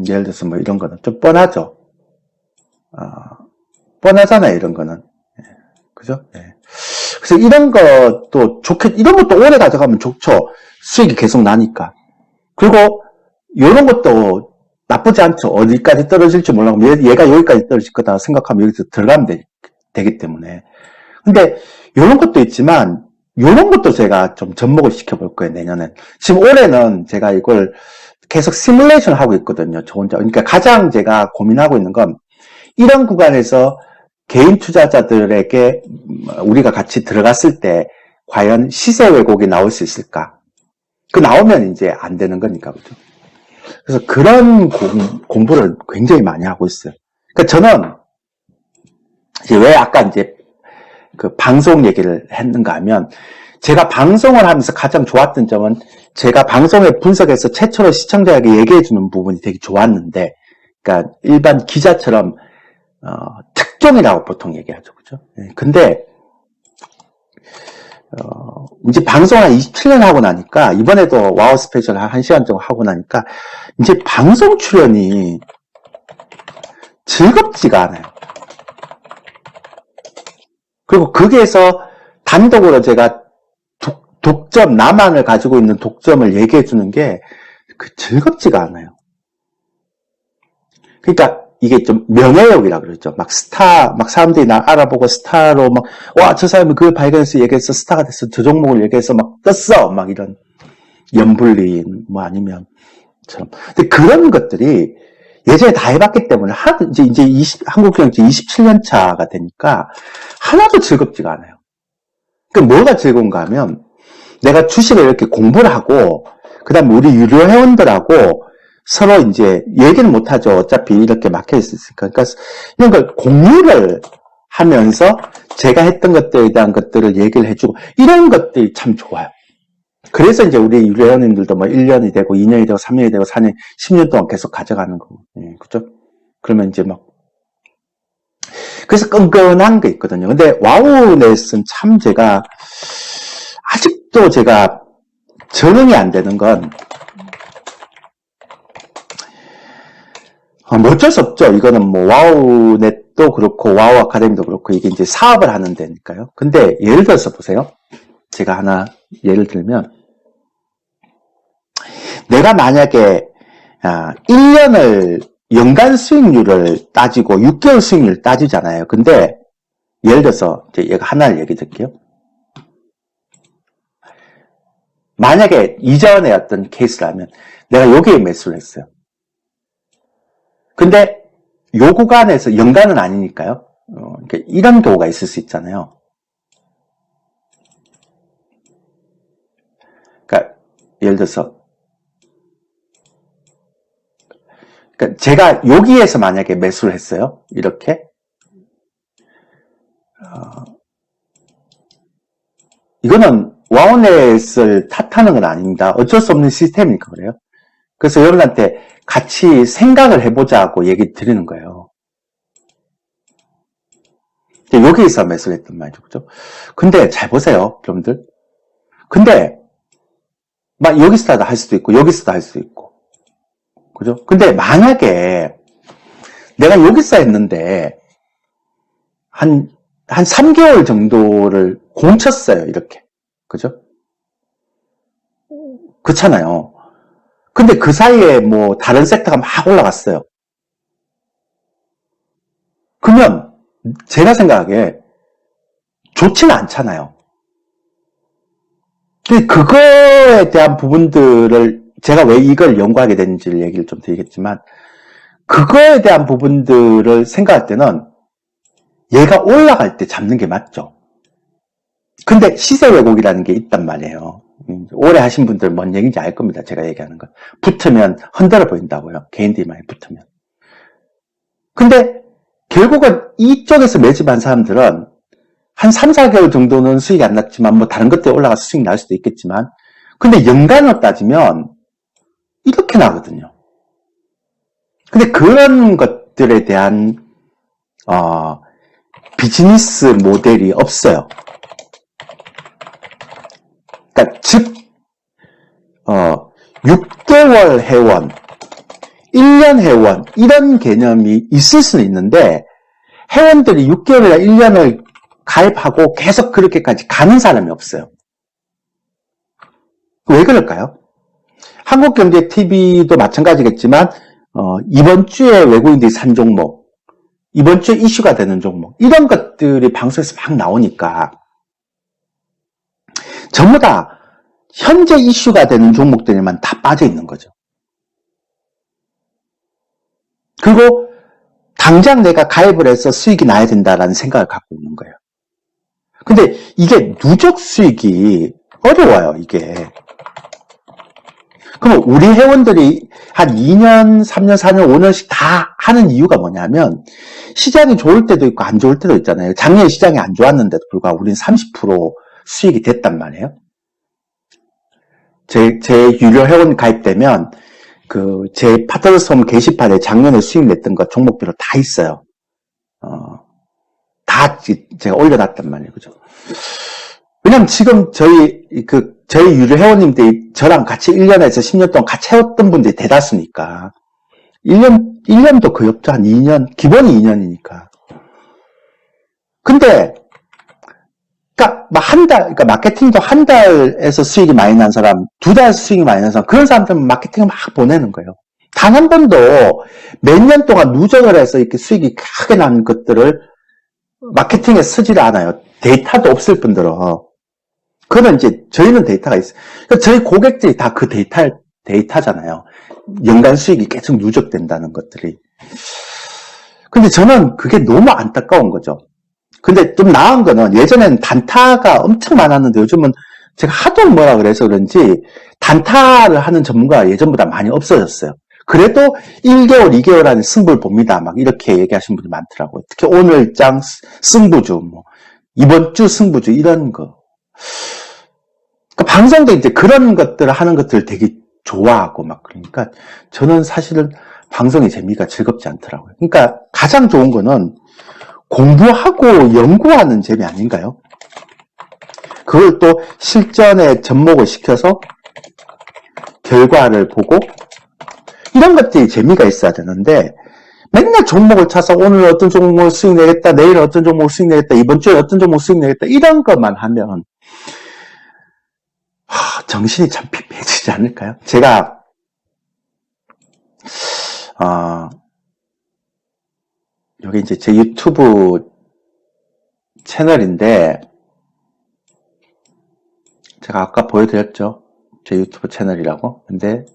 예를 들어서 뭐 이런 거는 좀 뻔하죠. 뻔하잖아요. 이런 거는. 그죠? 예. 그래서 이런 것도 이런 것도 오래 가져가면 좋죠. 수익이 계속 나니까. 그리고 이런 것도 나쁘지 않죠. 어디까지 떨어질지 몰라도 얘가 여기까지 떨어질 거다 생각하면 여기서 들어가면 되기 때문에. 근데 이런 것도 있지만 이런 것도 제가 좀 접목을 시켜볼 거예요. 내년엔. 지금 올해는 제가 이걸 계속 시뮬레이션 하고 있거든요. 저 혼자. 그러니까 가장 제가 고민하고 있는 건 이런 구간에서 개인 투자자들에게 우리가 같이 들어갔을 때 과연 시세 왜곡이 나올 수 있을까? 나오면 이제 안 되는 거니까, 그죠? 그래서 그런 공부를 굉장히 많이 하고 있어요. 그러니까 저는 이제 왜 아까 이제 그 방송 얘기를 했는가 하면 제가 방송을 하면서 가장 좋았던 점은 제가 방송에 분석해서 최초로 시청자에게 얘기해주는 부분이 되게 좋았는데, 그러니까 일반 기자처럼 특종이라고 보통 얘기하죠, 그죠? 근데 이제 방송을 한 27년 하고 나니까 이번에도 와우 스페셜 한 1시간 정도 하고 나니까 이제 방송 출연이 즐겁지가 않아요. 그리고 거기에서 단독으로 제가 독점, 나만을 가지고 있는 독점을 얘기해 주는 게 즐겁지가 않아요. 그러니까 이게 좀 명예욕이라 그러죠. 막 사람들이 나 알아보고 스타로 저 사람이 그걸 발견해서 얘기해서 스타가 됐어. 저 종목을 얘기해서 떴어. 이런 연불린, 아니면, 근데 그런 것들이 예전에 다 해봤기 때문에, 한국 경제 27년 차가 되니까, 하나도 즐겁지가 않아요. 뭐가 즐거운가 하면, 내가 주식을 이렇게 공부를 하고, 그 다음에 우리 유료 회원들하고, 서로 이제 얘기는 못하죠. 어차피 이렇게 막혀 있으니까. 그러니까 이런 걸 공유를 하면서 제가 했던 것들에 대한 것들을 얘기를 해주고 이런 것들이 참 좋아요. 그래서 이제 우리 유료 회원님들도 1년이 되고 2년이 되고 3년이 되고 4년, 10년 동안 계속 가져가는 거고. 그죠? 그러면 이제 그래서 끈끈한 게 있거든요. 근데 와우넷은 참 아직도 제가 적응이 안 되는 건 어쩔 수 없죠. 이거는 와우넷도 그렇고, 와우 아카데미도 그렇고, 이게 이제 사업을 하는 데니까요. 근데 예를 들어서 보세요. 제가 하나 예를 들면, 내가 만약에, 1년을, 연간 수익률을 따지고, 6개월 수익률을 따지잖아요. 근데, 예를 들어서, 얘가 하나를 얘기 드릴게요. 만약에 이전에 어떤 케이스라면, 내가 여기에 매수를 했어요. 근데 요 구간에서 연간은 아니니까요. 그러니까 이런 경우가 있을 수 있잖아요. 그러니까 예를 들어서 그러니까 제가 여기에서 만약에 매수를 했어요. 이렇게 이거는 와우넷을 탓하는 건 아닙니다. 어쩔 수 없는 시스템이니까 그래요. 그래서 여러분한테 같이 생각을 해보자고 얘기 드리는 거예요. 여기에서 매수를 했단 말이죠. 그죠? 근데 잘 보세요, 여러분들. 근데 막 여기서도 할 수도 있고, 여기서도 할 수도 있고. 그죠? 근데 만약에 내가 여기서 했는데, 한 3개월 정도를 공쳤어요, 이렇게. 그죠? 그렇잖아요. 근데 그 사이에 뭐 다른 섹터가 막 올라갔어요. 그러면 제가 생각하기에 좋지는 않잖아요. 근데 그거에 대한 부분들을 제가 왜 이걸 연구하게 됐는지를 얘기를 좀 드리겠지만 그거에 대한 부분들을 생각할 때는 얘가 올라갈 때 잡는 게 맞죠. 근데 시세 왜곡이라는 게 있단 말이에요. 오래 하신 분들 뭔 얘기인지 알 겁니다. 제가 얘기하는 건. 붙으면 흔들어 보인다고요. 개인들이 많이 붙으면. 근데 결국은 이쪽에서 매집한 사람들은 한 3, 4개월 정도는 수익이 안 났지만 뭐 다른 것들이 올라가서 수익 날 수도 있겠지만 근데 연간으로 따지면 이렇게 나거든요. 근데 그런 것들에 대한 비즈니스 모델이 없어요. 그러니까 즉 6개월 회원, 1년 회원 이런 개념이 있을 수는 있는데 회원들이 6개월이나 1년을 가입하고 계속 그렇게까지 가는 사람이 없어요. 왜 그럴까요? 한국경제TV도 마찬가지겠지만 이번 주에 외국인들이 산 종목, 이번 주에 이슈가 되는 종목 이런 것들이 방송에서 막 나오니까 전부 다 현재 이슈가 되는 종목들에만 다 빠져 있는 거죠. 그리고 당장 내가 가입을 해서 수익이 나야 된다라는 생각을 갖고 있는 거예요. 근데 이게 누적 수익이 어려워요, 이게. 그럼 우리 회원들이 한 2년, 3년, 4년, 5년씩 다 하는 이유가 뭐냐면 시장이 좋을 때도 있고 안 좋을 때도 있잖아요. 작년에 시장이 안 좋았는데도 불구하고 우리는 30% 수익이 됐단 말이에요. 제 유료 회원 가입되면 제 파트너스홈 게시판에 작년에 수익 냈던 거 종목별로 다 있어요. 다 제가 올려놨단 말이에요. 그죠? 왜냐면 지금 저희 유료 회원님들이 저랑 같이 1년에서 10년 동안 같이 해왔던 분들이 대다수니까. 1년도 거의 없죠. 한 2년. 기본이 2년이니까. 근데, 그러니까 마케팅도 한 달에서 수익이 많이 난 사람, 2달에서 수익이 많이 난 사람, 그런 사람들은 마케팅을 막 보내는 거예요. 단 한 번도 몇 년 동안 누적을 해서 이렇게 수익이 크게 난 것들을 마케팅에 쓰지를 않아요. 데이터도 없을 뿐더러. 그거는 이제 저희는 데이터가 있어요. 그러니까 저희 고객들이 다 그 데이터잖아요. 연간 수익이 계속 누적된다는 것들이. 근데 저는 그게 너무 안타까운 거죠. 근데 좀 나은 거는 예전에는 단타가 엄청 많았는데 요즘은 제가 하도 뭐라 그래서 그런지 단타를 하는 전문가가 예전보다 많이 없어졌어요. 그래도 1개월, 2개월 안에 승부를 봅니다. 막 이렇게 얘기하시는 분이 많더라고요. 특히 오늘장 승부주, 이번 주 승부주 이런 거. 그러니까 방송도 이제 그런 것들을 하는 것들을 되게 좋아하고 막 그러니까 저는 사실은 방송의 재미가 즐겁지 않더라고요. 그러니까 가장 좋은 거는 공부하고 연구하는 재미 아닌가요? 그걸 또 실전에 접목을 시켜서 결과를 보고 이런 것들이 재미가 있어야 되는데 맨날 종목을 찾아서 오늘 어떤 종목을 수익 내겠다, 내일 어떤 종목을 수익 내겠다, 이번 주에 어떤 종목을 수익 내겠다 이런 것만 하면 정신이 참 피폐해지지 않을까요? 제가 여기 이제 제 유튜브 채널인데 제가 아까 보여드렸죠? 제 유튜브 채널이라고. 근데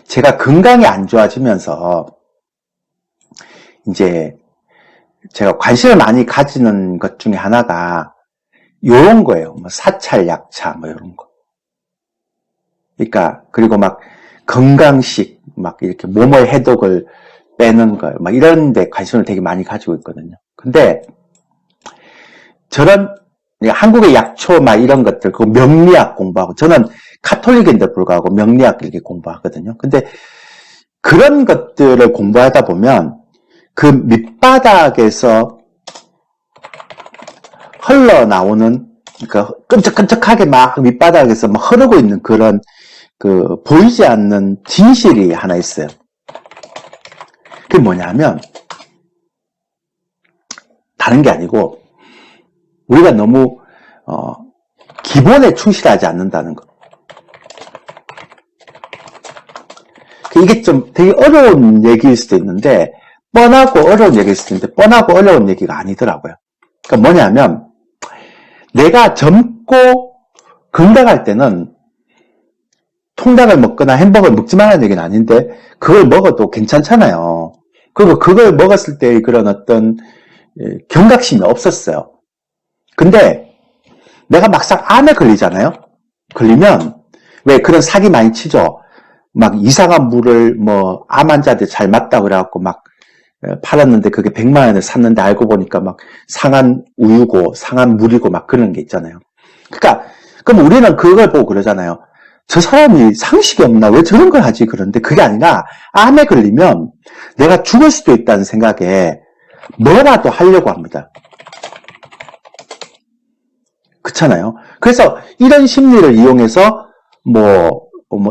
제가 건강이 안 좋아지면서 이제 제가 관심을 많이 가지는 것 중에 하나가 요런 거예요. 뭐 사찰, 약차 뭐 요런 거. 그러니까 그리고 막 건강식 막 이렇게 몸의 해독을 빼는 거 막 이런 데 관심을 되게 많이 가지고 있거든요. 근데 저런 한국의 약초 막 이런 것들 그 명리학 공부하고 저는 카톨릭인데 불구하고 명리학 이렇게 공부하거든요. 근데 그런 것들을 공부하다 보면 그 밑바닥에서 흘러나오는 그러니까 끈적끈적하게 막 밑바닥에서 막 흐르고 있는 그런 보이지 않는 진실이 하나 있어요. 그게 뭐냐면 다른 게 아니고 우리가 너무 기본에 충실하지 않는다는 거. 이게 좀 되게 어려운 얘기일 수도 있는데 뻔하고 어려운 얘기일 수도 있는데 뻔하고 어려운 얘기가 아니더라고요. 그러니까 뭐냐면 내가 젊고 건강할 때는 통닭을 먹거나 햄버거를 먹지 말라는 얘기는 아닌데 그걸 먹어도 괜찮잖아요. 그리고 그걸 먹었을 때의 그런 어떤 경각심이 없었어요. 근데 내가 막상 암에 걸리잖아요. 걸리면 왜 그런 사기 많이 치죠. 막 이상한 물을 암 환자한테 잘 맞다 그래갖고 막 팔았는데 그게 100만 원을 샀는데 알고 보니까 막 상한 우유고 상한 물이고 막 그런 게 있잖아요. 그러니까 그럼 우리는 그걸 보고 그러잖아요. 저 사람이 상식이 없나? 왜 저런 걸 하지? 그런데 그게 아니라 암에 걸리면 내가 죽을 수도 있다는 생각에 뭐라도 하려고 합니다. 그렇잖아요. 그래서 이런 심리를 이용해서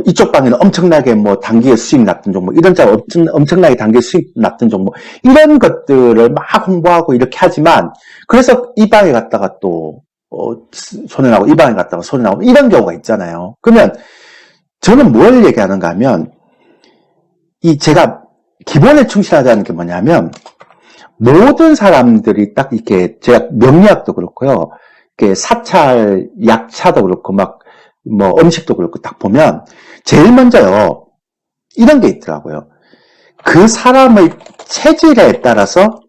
이쪽 방에는 엄청나게 단기에 수익 났던 종목, 이런 자 엄청나게 단기에 수익 났던 종목, 이런 것들을 막 홍보하고 이렇게 하지만, 그래서 이 방에 갔다가 또, 손해나고, 이 방에 갔다가 손해나고, 이런 경우가 있잖아요. 그러면, 저는 뭘 얘기하는가 하면, 제가 기본에 충실하자는 게 뭐냐면, 모든 사람들이 딱 이렇게, 제가 명리학도 그렇고요, 이렇게 사찰, 약차도 그렇고, 음식도 그렇고 딱 보면 제일 먼저요 이런 게 있더라고요. 그 사람의 체질에 따라서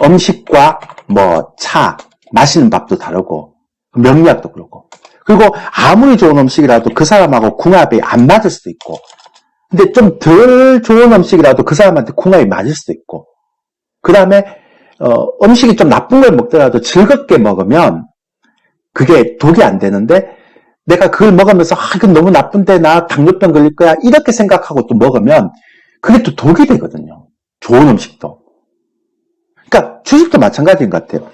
음식과 차 마시는 밥도 다르고 명리학도 그렇고 그리고 아무리 좋은 음식이라도 그 사람하고 궁합이 안 맞을 수도 있고 근데 좀 덜 좋은 음식이라도 그 사람한테 궁합이 맞을 수도 있고 그 다음에 음식이 좀 나쁜 걸 먹더라도 즐겁게 먹으면 그게 독이 안 되는데 내가 그걸 먹으면서 이건 너무 나쁜데 나 당뇨병 걸릴 거야 이렇게 생각하고 또 먹으면 그게 또 독이 되거든요. 좋은 음식도. 그러니까 주식도 마찬가지인 것 같아요.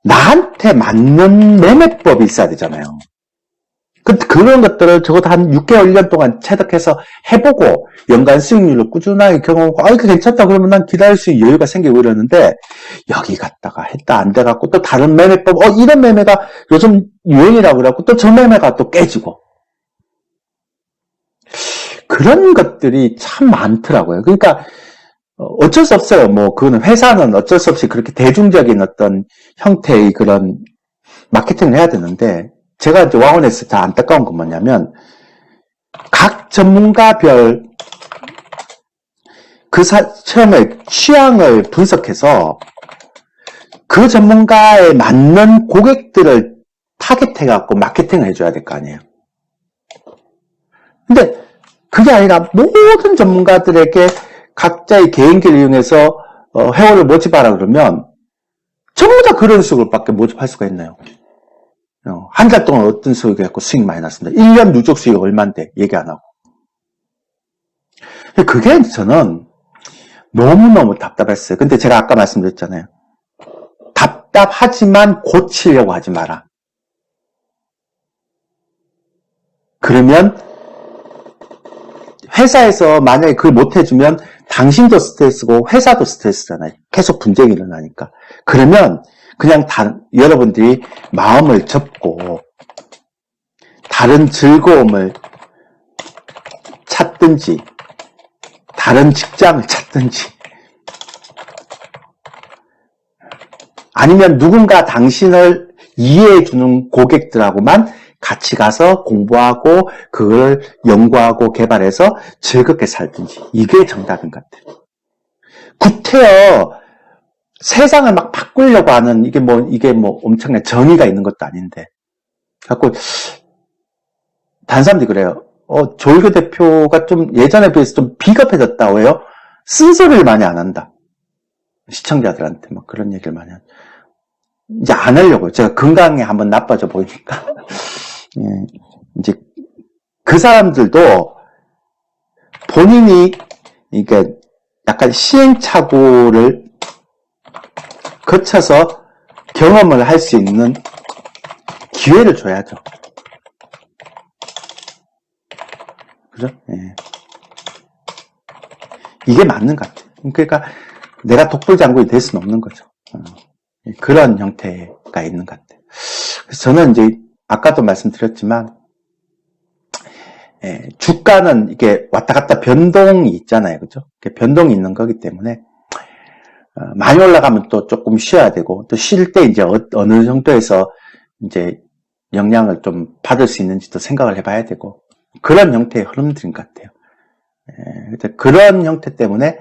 나한테 맞는 매매법이 있어야 되잖아요. 그런 것들을 적어도 한 6개월, 1년 동안 체득해서 해보고 연간 수익률을 꾸준하게 경험하고 이거 괜찮다 그러면 난 기다릴 수 있는 여유가 생기고 이러는데 여기 갔다가 했다 안 돼갖고 또 다른 매매법 이런 매매가 요즘 유행이라고 그래갖고 또 저 매매가 또 깨지고 그런 것들이 참 많더라고요. 그러니까 어쩔 수 없어요. 그거는 회사는 어쩔 수 없이 그렇게 대중적인 어떤 형태의 그런 마케팅을 해야 되는데 제가 이제 와운에서 다 안타까운 건 뭐냐면 각 전문가별 그 처음에 취향을 분석해서 그 전문가에 맞는 고객들을 타겟해갖고 마케팅을 해줘야 될 거 아니에요. 근데 그게 아니라 모든 전문가들에게 각자의 개인기를 이용해서 회원을 모집하라 그러면 전부 다 그런 식으로 밖에 모집할 수가 있나요? 한 달 동안 어떤 수익이 했고 수익 많이 났습니다. 1년 누적 수익 얼만데 얘기 안 하고. 그게 저는 너무너무 답답했어요. 근데 제가 아까 말씀드렸잖아요. 답답하지만 고치려고 하지 마라. 그러면 회사에서 만약에 그걸 못해주면 당신도 스트레스고 회사도 스트레스잖아요. 계속 분쟁이 일어나니까. 그러면 그냥 여러분들이 마음을 접고 다른 즐거움을 찾든지 다른 직장을 찾든지 아니면 누군가 당신을 이해해주는 고객들하고만 같이 가서 공부하고 그걸 연구하고 개발해서 즐겁게 살든지 이게 정답인 것 같아요. 구태여 세상을 막 바꾸려고 하는 이게 엄청난 정의가 있는 것도 아닌데 자꾸 다른 사람들이 그래요. 조일교 대표가 좀 예전에 비해서 좀 비겁해졌다. 왜요? 쓴소리를 많이 안 한다. 시청자들한테 막 그런 얘기를 많이 한다. 이제 안 하려고요. 제가 건강이 한번 나빠져 보이니까. 예, 이제 그 사람들도 본인이 약간 시행착오를 거쳐서 경험을 할 수 있는 기회를 줘야죠. 그죠? 예. 이게 맞는 것 같아요. 그러니까 내가 독불장군이 될 수는 없는 거죠. 그런 형태가 있는 것 같아요. 그래서 저는 이제 아까도 말씀드렸지만 주가는 이게 왔다 갔다 변동이 있잖아요. 그죠? 변동이 있는 거기 때문에 많이 올라가면 또 조금 쉬어야 되고 또 쉴 때 이제 어느 정도에서 이제 영향을 좀 받을 수 있는지도 생각을 해봐야 되고 그런 형태의 흐름들인 것 같아요. 그런 형태 때문에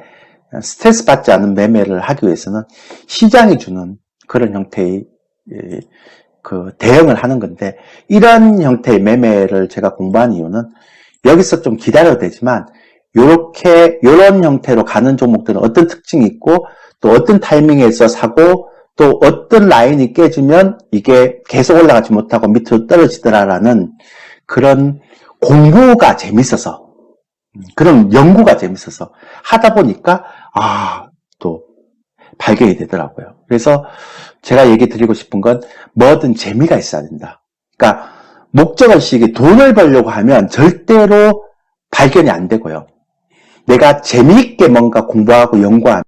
스트레스 받지 않은 매매를 하기 위해서는 시장이 주는 그런 형태의 그 대응을 하는 건데 이런 형태의 매매를 제가 공부한 이유는 여기서 좀 기다려도 되지만 요런 형태로 가는 종목들은 어떤 특징이 있고 또 어떤 타이밍에서 사고 또 어떤 라인이 깨지면 이게 계속 올라가지 못하고 밑으로 떨어지더라라는 그런 공부가 재밌어서 그런 연구가 재밌어서 하다 보니까 또 발견이 되더라고요. 그래서 제가 얘기 드리고 싶은 건 뭐든 재미가 있어야 된다. 그러니까 목적의식이 돈을 벌려고 하면 절대로 발견이 안 되고요. 내가 재미있게 뭔가 공부하고 연구하면